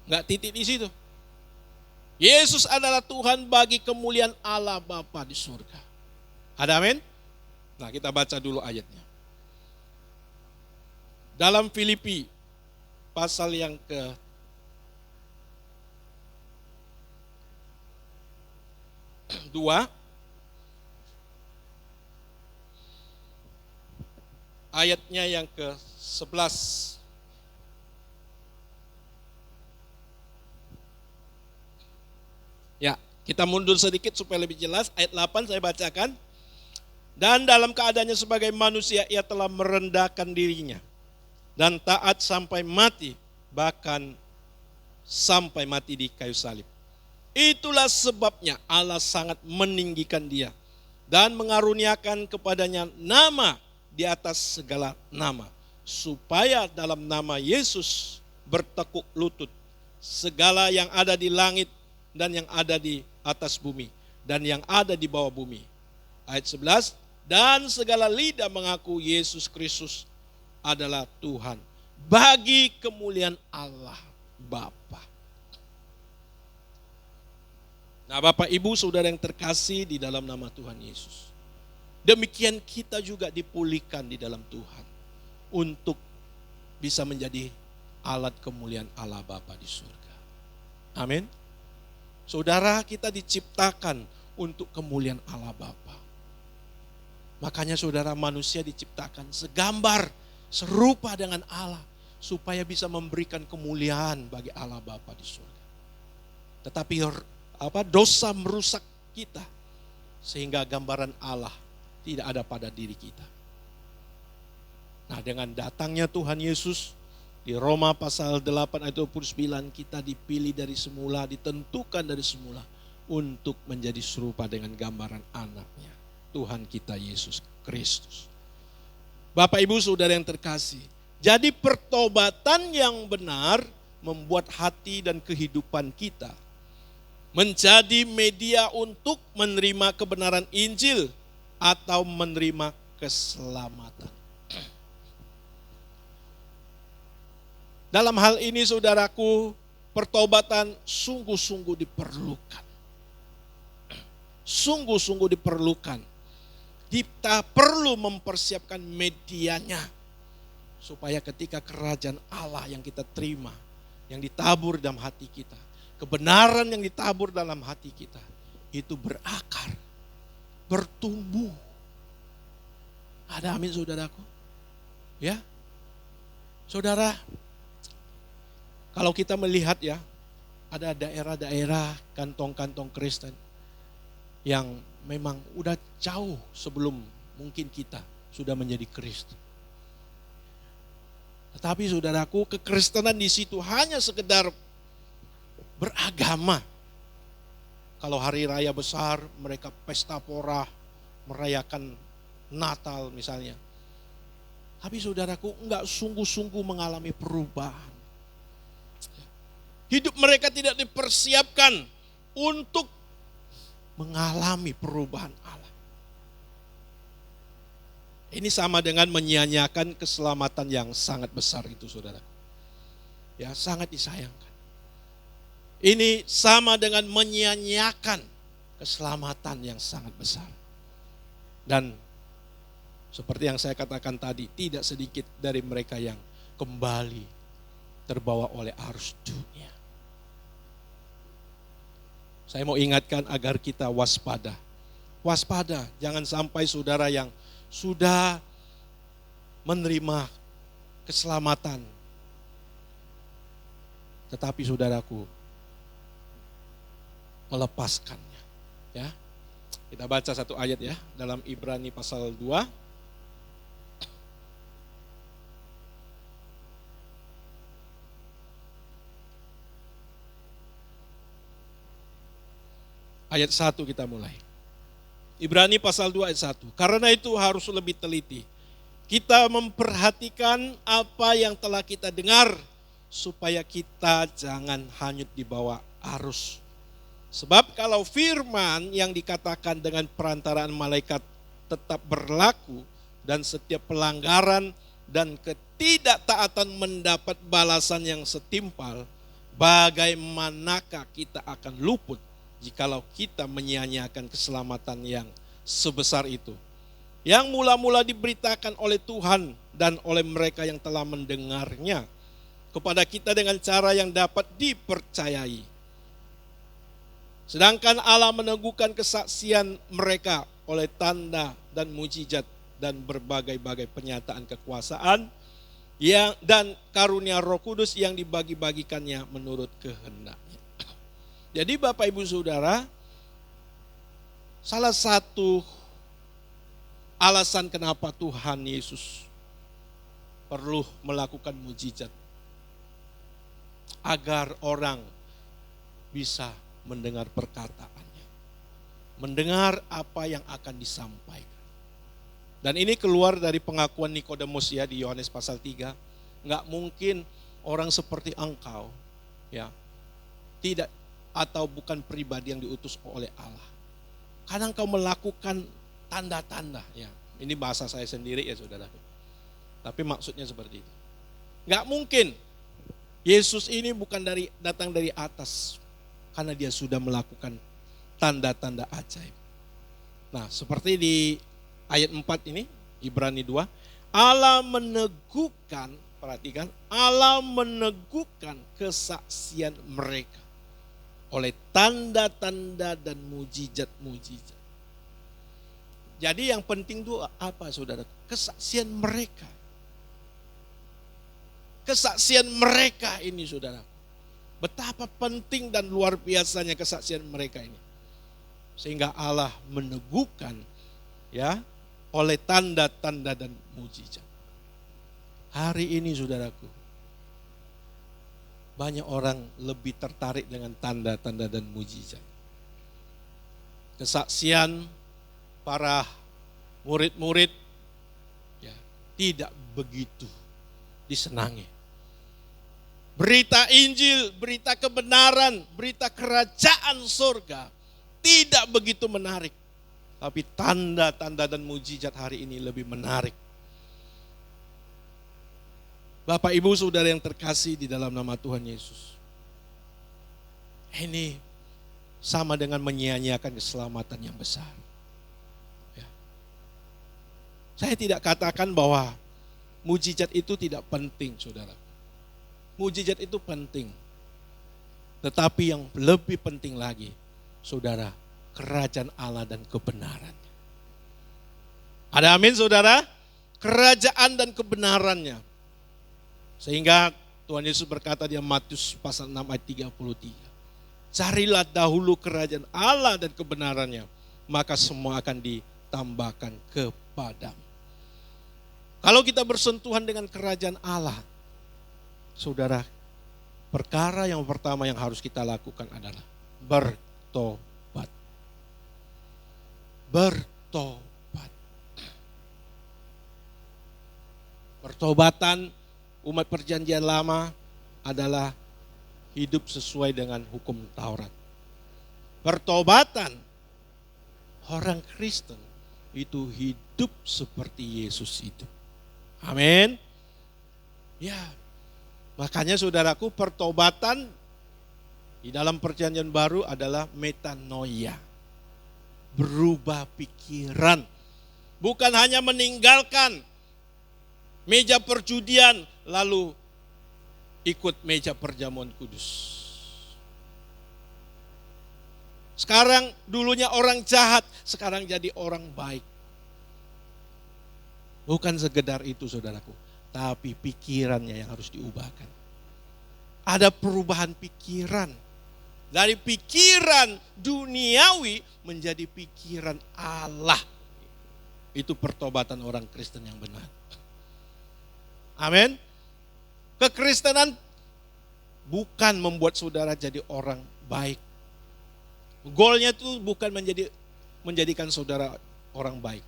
Enggak titik di situ. Yesus adalah Tuhan bagi kemuliaan Allah Bapa di surga. Ada amin? Nah, kita baca dulu ayatnya. Dalam Filipi pasal yang ke-2 ayatnya yang ke-11. Ya, kita mundur sedikit supaya lebih jelas. Ayat 8 saya bacakan. Dan dalam keadaannya sebagai manusia ia telah merendahkan dirinya dan taat sampai mati, bahkan sampai mati di kayu salib. Itulah sebabnya Allah sangat meninggikan dia dan mengaruniakan kepadanya nama di atas segala nama, supaya dalam nama Yesus bertekuk lutut segala yang ada di langit dan yang ada di atas bumi dan yang ada di bawah bumi. Ayat 11, dan segala lidah mengaku Yesus Kristus adalah Tuhan, bagi kemuliaan Allah Bapa. Nah, Bapak Ibu Saudara yang terkasih di dalam nama Tuhan Yesus, demikian kita juga dipulihkan di dalam Tuhan untuk bisa menjadi alat kemuliaan Allah Bapa di surga. Amin. Saudara, kita diciptakan untuk kemuliaan Allah Bapa. Makanya saudara, manusia diciptakan segambar, serupa dengan Allah, supaya bisa memberikan kemuliaan bagi Allah Bapa di surga. Tetapi dosa merusak kita, sehingga gambaran Allah tidak ada pada diri kita. Nah, dengan datangnya Tuhan Yesus, di Roma pasal 8 ayat 29, kita dipilih dari semula, ditentukan dari semula, untuk menjadi serupa dengan gambaran anaknya, Tuhan kita Yesus Kristus. Bapak Ibu Saudara yang terkasih, jadi pertobatan yang benar membuat hati dan kehidupan kita menjadi media untuk menerima kebenaran Injil atau menerima keselamatan. Dalam hal ini saudaraku, pertobatan sungguh-sungguh diperlukan. Sungguh-sungguh diperlukan. Kita perlu mempersiapkan medianya, supaya ketika kerajaan Allah yang kita terima, yang ditabur dalam hati kita, kebenaran yang ditabur dalam hati kita, itu berakar, bertumbuh. Ada amin saudaraku? Ya, saudara, kalau kita melihat ya, ada daerah-daerah, kantong-kantong Kristen yang memang udah jauh sebelum mungkin kita sudah menjadi Kristen. Tetapi saudaraku, kekristenan di situ hanya sekedar beragama. Kalau hari raya besar, mereka pesta pora, merayakan Natal misalnya. Tapi saudaraku, enggak sungguh-sungguh mengalami perubahan. Hidup mereka tidak dipersiapkan untuk mengalami perubahan Allah. Ini sama dengan menyia-nyiakan keselamatan yang sangat besar itu saudara. Ya, sangat disayangkan. Ini sama dengan menyia-nyiakan keselamatan yang sangat besar. Dan seperti yang saya katakan tadi, tidak sedikit dari mereka yang kembali terbawa oleh arus dunia. Saya mau ingatkan agar kita waspada. Waspada, jangan sampai saudara yang sudah menerima keselamatan, tetapi saudaraku melepaskannya. Ya, kita baca satu ayat ya, dalam Ibrani pasal 2. Ayat 1 kita mulai. Ibrani pasal 2 ayat 1. Karena itu harus lebih teliti. Kita memperhatikan apa yang telah kita dengar, supaya kita jangan hanyut di bawah arus. Sebab kalau firman yang dikatakan dengan perantaraan malaikat tetap berlaku, dan setiap pelanggaran dan ketidaktaatan mendapat balasan yang setimpal, bagaimanakah kita akan luput jikalau kita menyia-nyiakan keselamatan yang sebesar itu, yang mula-mula diberitakan oleh Tuhan dan oleh mereka yang telah mendengarnya kepada kita dengan cara yang dapat dipercayai. Sedangkan Allah meneguhkan kesaksian mereka oleh tanda dan mujizat dan berbagai-bagai penyataan kekuasaan dan karunia Roh Kudus yang dibagi-bagikannya menurut kehendaknya. Jadi Bapak Ibu Saudara, salah satu alasan kenapa Tuhan Yesus perlu melakukan mujizat agar orang bisa mendengar perkataannya, mendengar apa yang akan disampaikan. Dan ini keluar dari pengakuan Nikodemus ya di Yohanes pasal 3. Enggak mungkin orang seperti engkau ya tidak atau bukan pribadi yang diutus oleh Allah. Karena engkau melakukan tanda-tanda ya. Ini bahasa saya sendiri ya saudara. Tapi maksudnya seperti itu. Enggak mungkin Yesus ini bukan datang dari atas, karena dia sudah melakukan tanda-tanda ajaib. Nah, seperti di ayat 4 ini, Ibrani 2, Allah meneguhkan, perhatikan, Allah meneguhkan kesaksian mereka oleh tanda-tanda dan mujizat-mujizat. Jadi yang penting itu apa saudara? Kesaksian mereka. Kesaksian mereka ini saudara. Betapa penting dan luar biasanya kesaksian mereka ini. Sehingga Allah meneguhkan ya oleh tanda-tanda dan mujizat. Hari ini saudaraku, banyak orang lebih tertarik dengan tanda-tanda dan mujizat. Kesaksian para murid-murid ya tidak begitu disenangi. Berita Injil, berita kebenaran, berita kerajaan surga tidak begitu menarik. Tapi tanda-tanda dan mujizat hari ini lebih menarik. Bapak Ibu Saudara yang terkasih di dalam nama Tuhan Yesus. Ini sama dengan menyia-nyiakan keselamatan yang besar. Ya. Saya tidak katakan bahwa mujizat itu tidak penting saudara. Mujizat itu penting. Tetapi yang lebih penting lagi, saudara, kerajaan Allah dan kebenarannya. Ada amin saudara? Kerajaan dan kebenarannya. Sehingga Tuhan Yesus berkata di Matius pasal 6 ayat 33. Carilah dahulu kerajaan Allah dan kebenarannya, maka semua akan ditambahkan kepadamu. Kalau kita bersentuhan dengan kerajaan Allah, saudara, perkara yang pertama yang harus kita lakukan adalah bertobat. Bertobat. Pertobatan umat perjanjian lama adalah hidup sesuai dengan hukum Taurat. Pertobatan orang Kristen itu hidup seperti Yesus itu. Amin. Ya. Makanya saudaraku, pertobatan di dalam perjanjian baru adalah metanoia. Berubah pikiran. Bukan hanya meninggalkan meja perjudian lalu ikut meja perjamuan kudus. Sekarang dulunya orang jahat, sekarang jadi orang baik. Bukan sekedar itu saudaraku, tapi pikirannya yang harus diubahkan. Ada perubahan pikiran. Dari pikiran duniawi menjadi pikiran Allah. Itu pertobatan orang Kristen yang benar. Amin. Kekristenan bukan membuat saudara jadi orang baik. Goalnya itu bukan menjadikan saudara orang baik,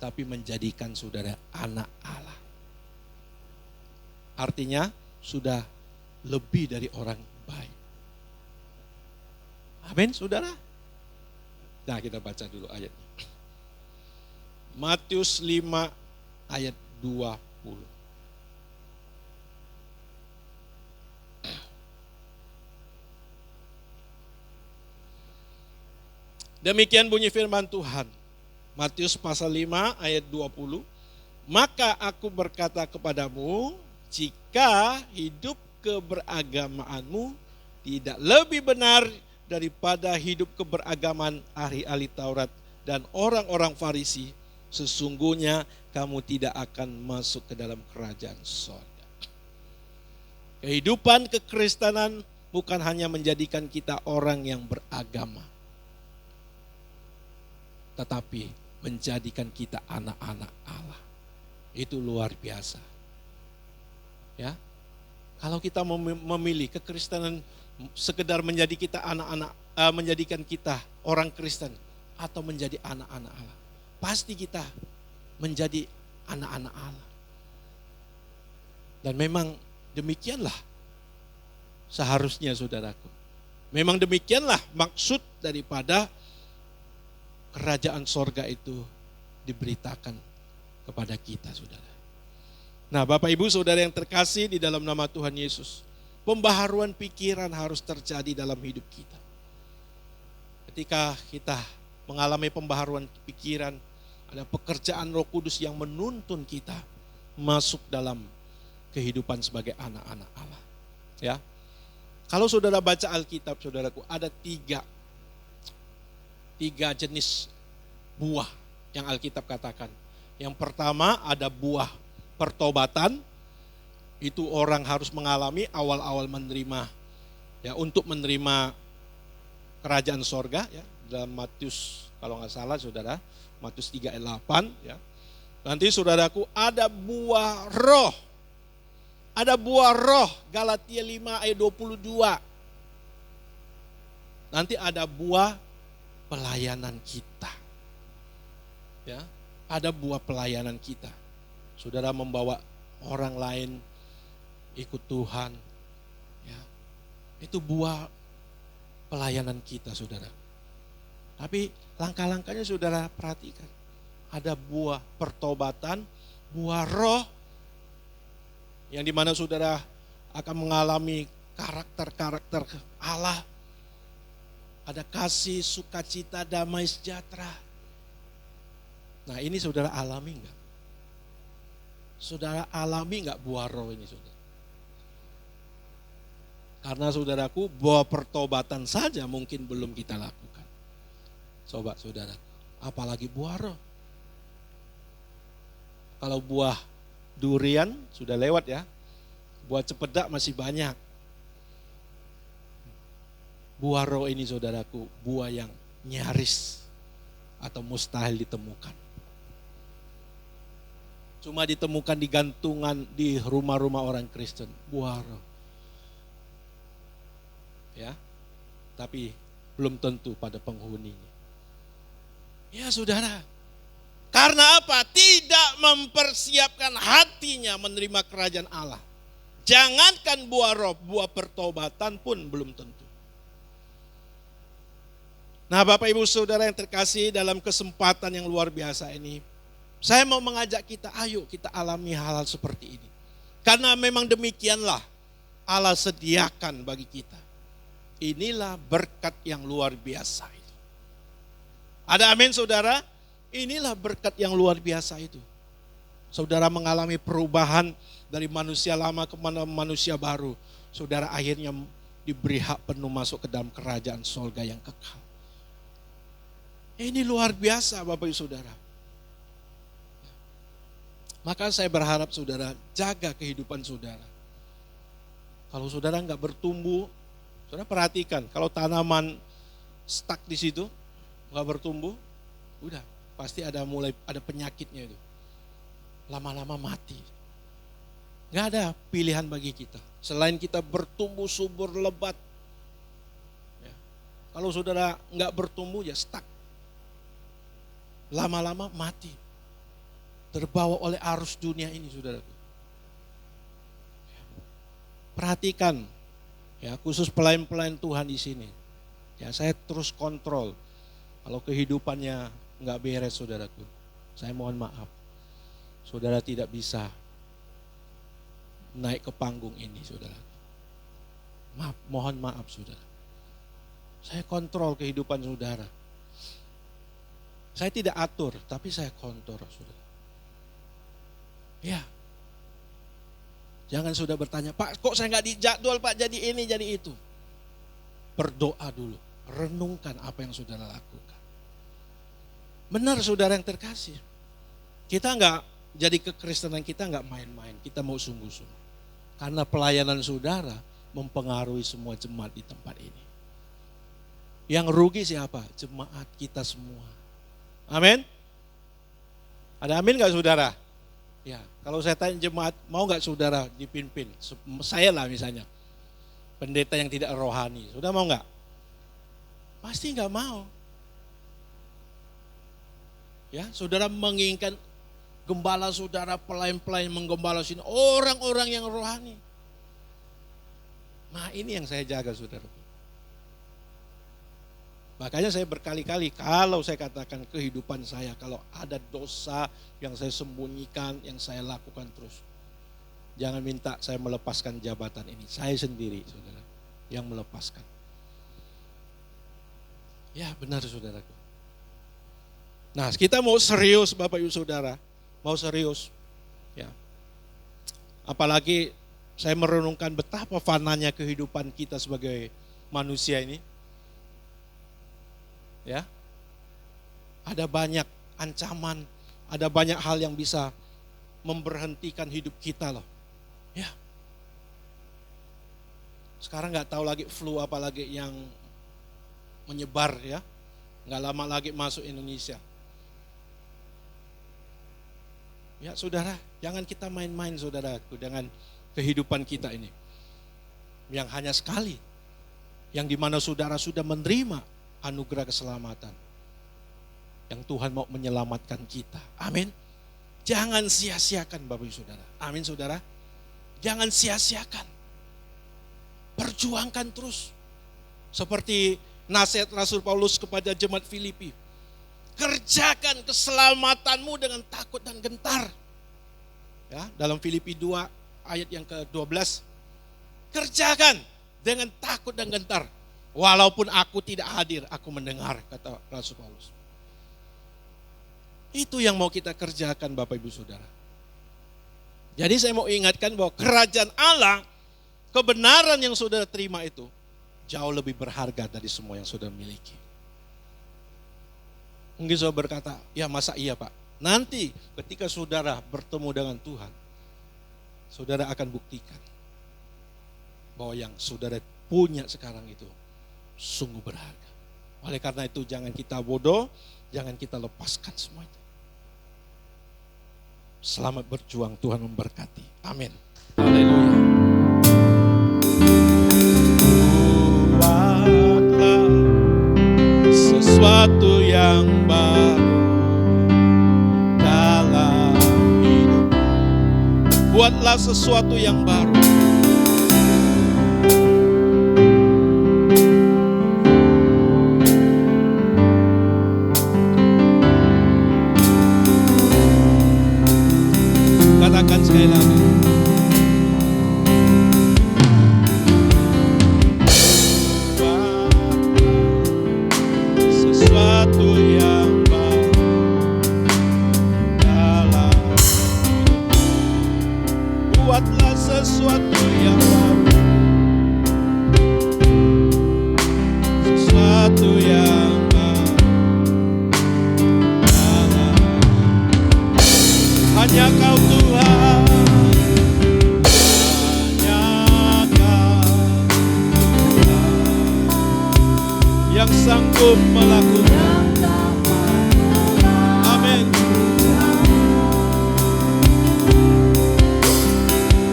tapi menjadikan saudara anak Allah. Artinya sudah lebih dari orang baik. Amin, saudara. Nah, kita baca dulu ayatnya. Matius 5 ayat 20. Demikian bunyi firman Tuhan. Matius pasal 5 ayat 20. Maka aku berkata kepadamu, jika hidup keberagamaanmu tidak lebih benar daripada hidup keberagaman ahli-ahli Taurat dan orang-orang Farisi, sesungguhnya kamu tidak akan masuk ke dalam kerajaan sorga. Kehidupan kekristenan bukan hanya menjadikan kita orang yang beragama, tetapi menjadikan kita anak-anak Allah. Itu luar biasa. Ya, kalau kita memilih kekristenan sekedar menjadi kita anak-anak, menjadikan kita orang Kristen atau menjadi anak-anak Allah, pasti kita menjadi anak-anak Allah. Dan memang demikianlah seharusnya, saudaraku. Memang demikianlah maksud daripada kerajaan sorga itu diberitakan kepada kita, saudara. Nah, Bapak Ibu Saudara yang terkasih di dalam nama Tuhan Yesus, pembaharuan pikiran harus terjadi dalam hidup kita. Ketika kita mengalami pembaharuan pikiran, ada pekerjaan Roh Kudus yang menuntun kita masuk dalam kehidupan sebagai anak-anak Allah. Ya, kalau saudara baca Alkitab, saudaraku, ada tiga jenis buah yang Alkitab katakan. Yang pertama ada buah pertobatan, itu orang harus mengalami awal-awal menerima, ya, untuk menerima kerajaan sorga, ya, dalam Matius kalau nggak salah saudara, Matius 3 ayat 8, ya. Nanti saudaraku ada buah roh. Ada buah roh, Galatia 5 ayat 22. Nanti ada buah pelayanan kita. Ya, ada buah pelayanan kita. Saudara membawa orang lain ikut Tuhan. Ya, itu buah pelayanan kita, saudara. Tapi langkah-langkahnya saudara perhatikan. Ada buah pertobatan, buah roh, yang dimana saudara akan mengalami karakter-karakter Allah. Ada kasih, sukacita, damai, sejahtera. Nah, ini saudara alami enggak? Saudara alami enggak buah roh ini, saudara? Karena saudaraku, buah pertobatan saja mungkin belum kita lakukan. Coba saudara, apalagi buah roh. Kalau buah durian sudah lewat, ya. Buah cempedak masih banyak. Buah roh ini saudaraku, buah yang nyaris atau mustahil ditemukan. Cuma ditemukan di gantungan di rumah-rumah orang Kristen, buah roh. Ya, tapi belum tentu pada penghuninya. Ya saudara, karena apa? Tidak mempersiapkan hatinya menerima kerajaan Allah. Jangankan buah roh, buah pertobatan pun belum tentu. Nah, Bapak Ibu Saudara yang terkasih, dalam kesempatan yang luar biasa ini, saya mau mengajak kita, ayo kita alami hal-hal seperti ini. Karena memang demikianlah Allah sediakan bagi kita. Inilah berkat yang luar biasa itu. Ada amin saudara? Inilah berkat yang luar biasa itu. Saudara mengalami perubahan dari manusia lama ke manusia baru. Saudara akhirnya diberi hak penuh masuk ke dalam kerajaan sorga yang kekal. Ini luar biasa Bapak Ibu Saudara. Maka saya berharap saudara jaga kehidupan saudara. Kalau saudara nggak bertumbuh, saudara perhatikan, kalau tanaman stuck di situ, nggak bertumbuh, udah pasti ada penyakitnya itu. Lama-lama mati. Nggak ada pilihan bagi kita selain kita bertumbuh subur lebat. Ya. Kalau saudara nggak bertumbuh ya stuck. Lama-lama mati. Terbawa oleh arus dunia ini, saudara. Perhatikan, ya, khusus pelayan-pelayan Tuhan di sini. Ya, saya terus kontrol. Kalau kehidupannya nggak beres, saudaraku, saya mohon maaf. Saudara tidak bisa naik ke panggung ini, saudara. Maaf, mohon maaf, saudara. Saya kontrol kehidupan saudara. Saya tidak atur, tapi saya kontrol, saudara. Ya, jangan sudah bertanya, Pak, kok saya nggak dijadwal, Pak, jadi ini, jadi itu. Berdoa dulu, renungkan apa yang saudara lakukan. Benar saudara yang terkasih, Kita nggak, jadi kekristenan kita nggak main-main, kita mau sungguh-sungguh. Karena pelayanan saudara mempengaruhi semua jemaat di tempat ini. Yang rugi siapa? Jemaat kita semua. Amin. Ada amin nggak saudara? Ya, kalau saya tanya jemaat, mau nggak saudara dipimpin? Saya lah misalnya, pendeta yang tidak rohani. Saudara mau nggak? Pasti nggak mau. Ya, saudara menginginkan gembala saudara, pelayan-pelayan menggembala sini, orang-orang yang rohani. Nah, ini yang saya jaga, saudara. Makanya saya berkali-kali, kalau saya katakan kehidupan saya, kalau ada dosa yang saya sembunyikan, yang saya lakukan terus, jangan minta saya melepaskan jabatan ini. Saya sendiri, saudara, yang melepaskan. Ya, benar, saudaraku. Nah, kita mau serius, Bapak Ibu Saudara, mau serius. Ya. Apalagi saya merenungkan betapa fananya kehidupan kita sebagai manusia ini. Ya, ada banyak ancaman, ada banyak hal yang bisa memberhentikan hidup kita loh. Ya, sekarang nggak tahu lagi flu apa lagi yang menyebar ya, nggak lama lagi masuk Indonesia. Ya saudara, jangan kita main-main saudaraku dengan kehidupan kita ini, yang hanya sekali, yang dimana saudara sudah menerima anugerah keselamatan yang Tuhan mau menyelamatkan kita. Amin. Jangan sia-siakan Bapak Ibu Saudara. Amin saudara. Jangan sia-siakan. Perjuangkan terus. Seperti nasihat Rasul Paulus kepada jemaat Filipi. Kerjakan keselamatanmu dengan takut dan gentar. Ya, dalam Filipi 2 ayat yang ke-12. Kerjakan dengan takut dan gentar. Walaupun aku tidak hadir, aku mendengar, kata Rasul Paulus. Itu yang mau kita kerjakan Bapak Ibu Saudara. Jadi saya mau ingatkan bahwa kerajaan Allah, kebenaran yang saudara terima itu jauh lebih berharga dari semua yang saudara miliki. Mungkin saudara berkata, ya masa iya Pak? Nanti ketika saudara bertemu dengan Tuhan, saudara akan buktikan bahwa yang saudara punya sekarang itu sungguh berharga. Oleh karena itu jangan kita bodoh, jangan kita lepaskan semuanya. Selamat berjuang, Tuhan memberkati. Amin. Haleluya. Buatlah sesuatu yang baru dalam hidup. Buatlah sesuatu yang baru. Katakan sekali lagi. Sesuatu yang baru dalam hidup. Buatlah sesuatu yang baru. Sesuatu yang baru dalam. Hanya Kau Tuhan, hanya Kau Tuhan yang sanggup melakukan. Amin.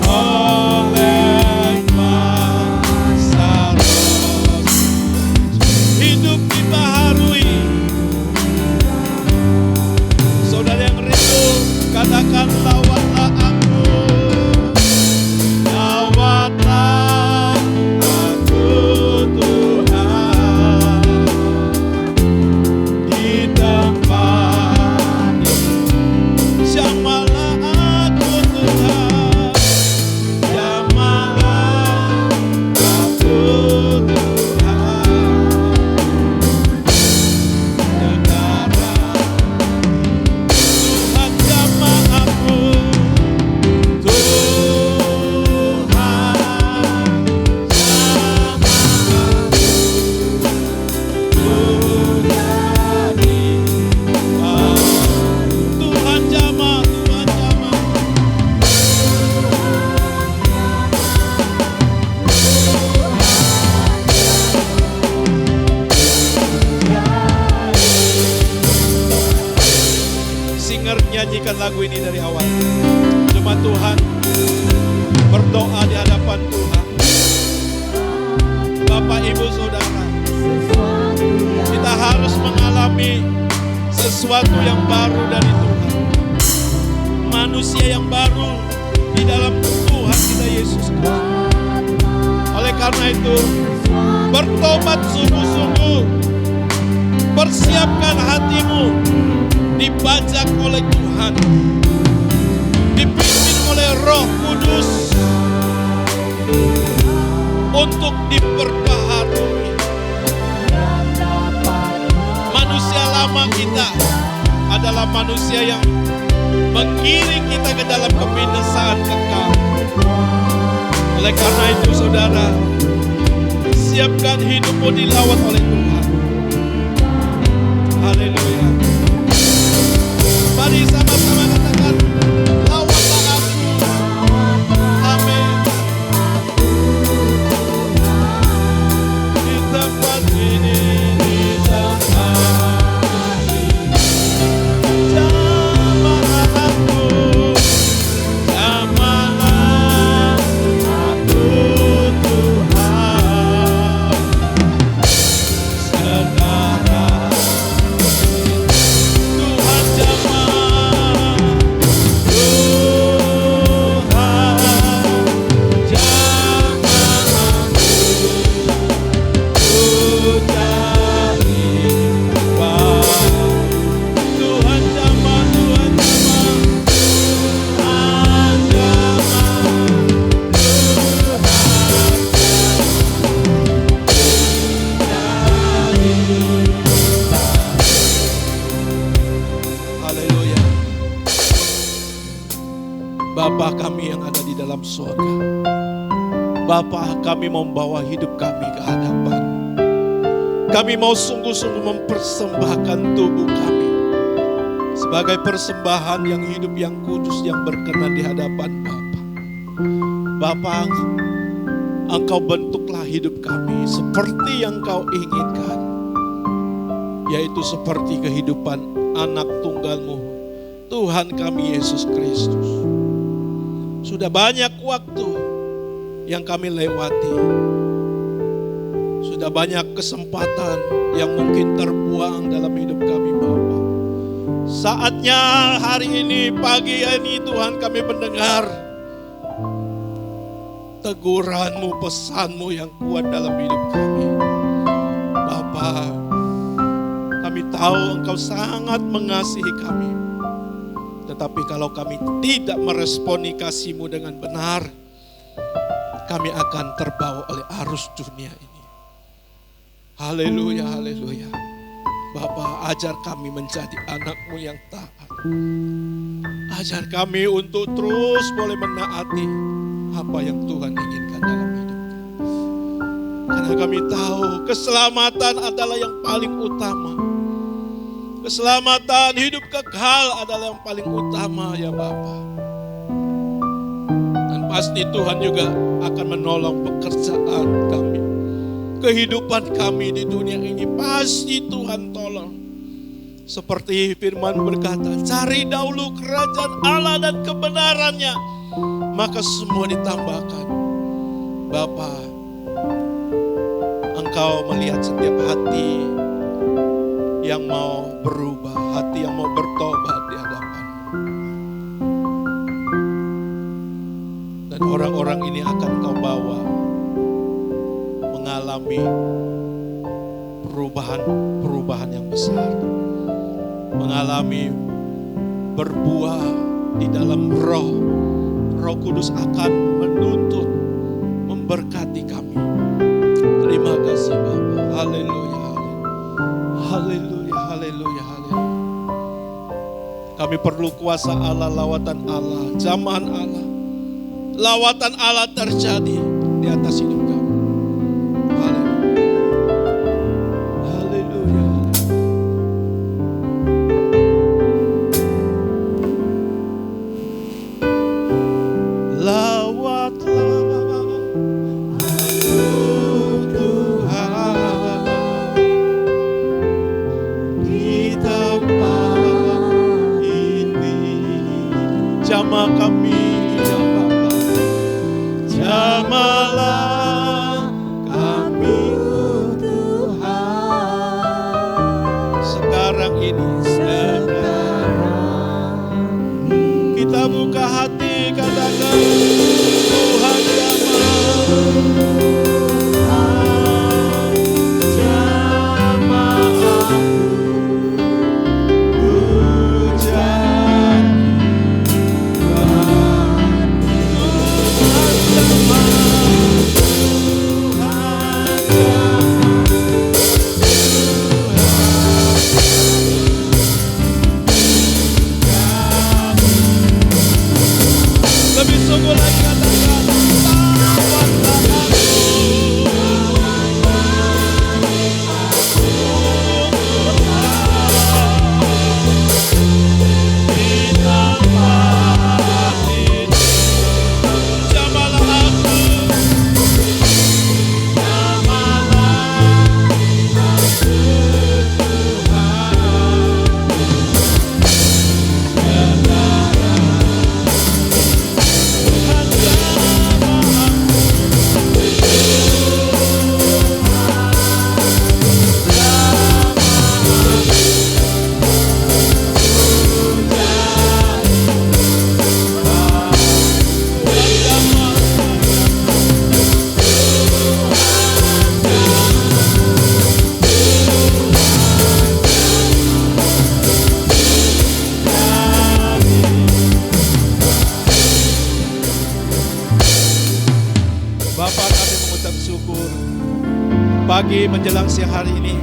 Oleh kuasa Roh hidup dibaharui. Saudara yang rindu, katakan lawatlah aku, lawatlah aku Tuhan. nyanyikan lagu ini dari awal. Cuma Tuhan berdoa di hadapan Tuhan. Bapak, Ibu, Saudara, kita harus mengalami sesuatu yang baru dari Tuhan. Manusia yang baru di dalam Tuhan kita Yesus Kristus. Oleh karena itu, bertobat sungguh-sungguh. Persiapkan hatimu dibajak oleh Tuhan, dipimpin oleh Roh Kudus untuk diperbaharui. Manusia lama kita adalah manusia yang menggiring kita ke dalam kebinasaan kekal. Oleh karena itu, saudara, siapkan hidupmu dilawat oleh Tuhan. Haleluya. Mari sama-sama katakan, lawatlah aku. Amin. Di tempat ini, di tempat ini, jamahlah aku, jamahlah aku Tuhan. Sekarang Tuhan jamah, Tuhan jamah aku, ku cari Tuhan. Tuhan jamah, Tuhan jamah, Tuhan jamah. Haleluya. Bapa kami yang ada di dalam surga, Bapa, kami membawa hidup kami ke hadapan. Kami mau sungguh-sungguh mempersembahkan tubuh kami sebagai persembahan yang hidup, yang kudus, yang berkenan di hadapan Bapa. Bapa, Engkau bentuklah hidup kami seperti yang Kau inginkan, yaitu seperti kehidupan anak tunggal-Mu, Tuhan kami Yesus Kristus. Sudah banyak waktu yang kami lewati, sudah banyak kesempatan yang mungkin terbuang dalam hidup kami, Bapa. Saatnya hari ini, pagi ini, Tuhan, kami mendengar teguran-Mu, pesan-Mu yang kuat dalam hidup kami. Bapa, kami tahu Engkau sangat mengasihi kami. Tetapi kalau kami tidak meresponi kasih-Mu dengan benar, kami akan terbawa oleh arus dunia ini. Haleluya, haleluya. Bapa, ajar kami menjadi anak-Mu yang taat. Ajar kami untuk terus boleh menaati apa yang Tuhan inginkan dalam hidup kami. Karena kami tahu keselamatan adalah yang paling utama. Keselamatan hidup kekal adalah yang paling utama, ya Bapa. Dan pasti Tuhan juga akan menolong pekerjaan kami, kehidupan kami di dunia ini. Pasti Tuhan tolong. Seperti firman berkata, cari dahulu kerajaan Allah dan kebenarannya, maka semua ditambahkan. Bapa, Engkau melihat setiap hati yang mau berubah, hati yang mau bertobat di hadapan-Mu. Dan orang-orang ini akan Kau bawa mengalami perubahan yang besar. Mengalami berbuah di dalam Roh. Roh Kudus akan menuntut, memberkati kami. Terima kasih Bapa. Haleluya. Haleluya, haleluya, haleluya. Kami perlu kuasa Allah, lawatan Allah, jamahan Allah. Lawatan Allah terjadi di atas hidup kami. Haleluya. Haleluya. Lawatlah aku Tuhan di tempat ini. Jamalah kami sekarang ini. Kita buka hati, katakan Tuhan lebih sungguh lagi katakan pagi menjelang siang hari ini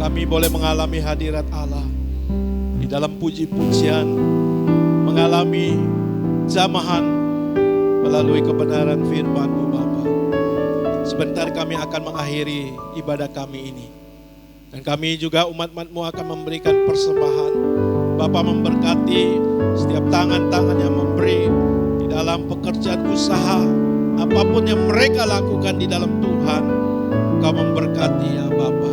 kami boleh mengalami hadirat Allah di dalam puji-pujian, mengalami jamahan melalui kebenaran firman-Mu Bapa. Sebentar kami akan mengakhiri ibadah kami ini, dan kami juga umat-umat-Mu akan memberikan persembahan. Bapa memberkati setiap tangan-tangan yang memberi di dalam pekerjaan usaha, apapun yang mereka lakukan di dalam Tuhan. Kau memberkati ya Bapa.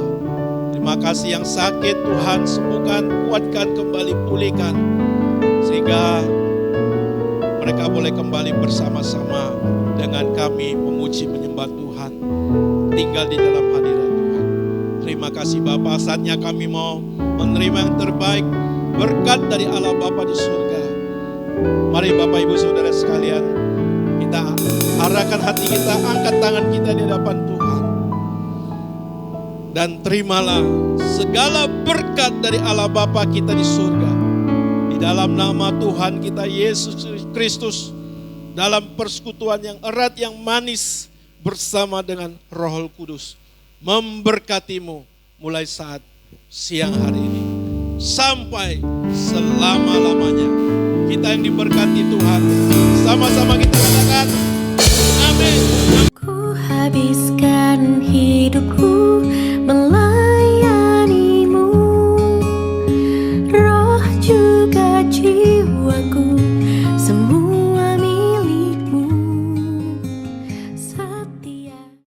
Terima kasih yang sakit Tuhan sembuhkan, kuatkan, kembali pulihkan. Sehingga mereka boleh kembali bersama-sama dengan kami memuji menyembah Tuhan. Tinggal di dalam hadirat Tuhan. Terima kasih Bapa, saatnya kami mau menerima yang terbaik. Berkat dari Allah Bapa di surga. Mari Bapak Ibu Saudara sekalian, kita arahkan hati kita, angkat tangan kita di hadapan Tuhan. Dan terimalah segala berkat dari Allah Bapa kita di surga. Di dalam nama Tuhan kita Yesus Kristus, dalam persekutuan yang erat, yang manis, bersama dengan Roh Kudus, memberkatimu mulai saat siang hari ini sampai selama-lamanya. Kita yang diberkati Tuhan, sama-sama kita katakan amin. Ku habis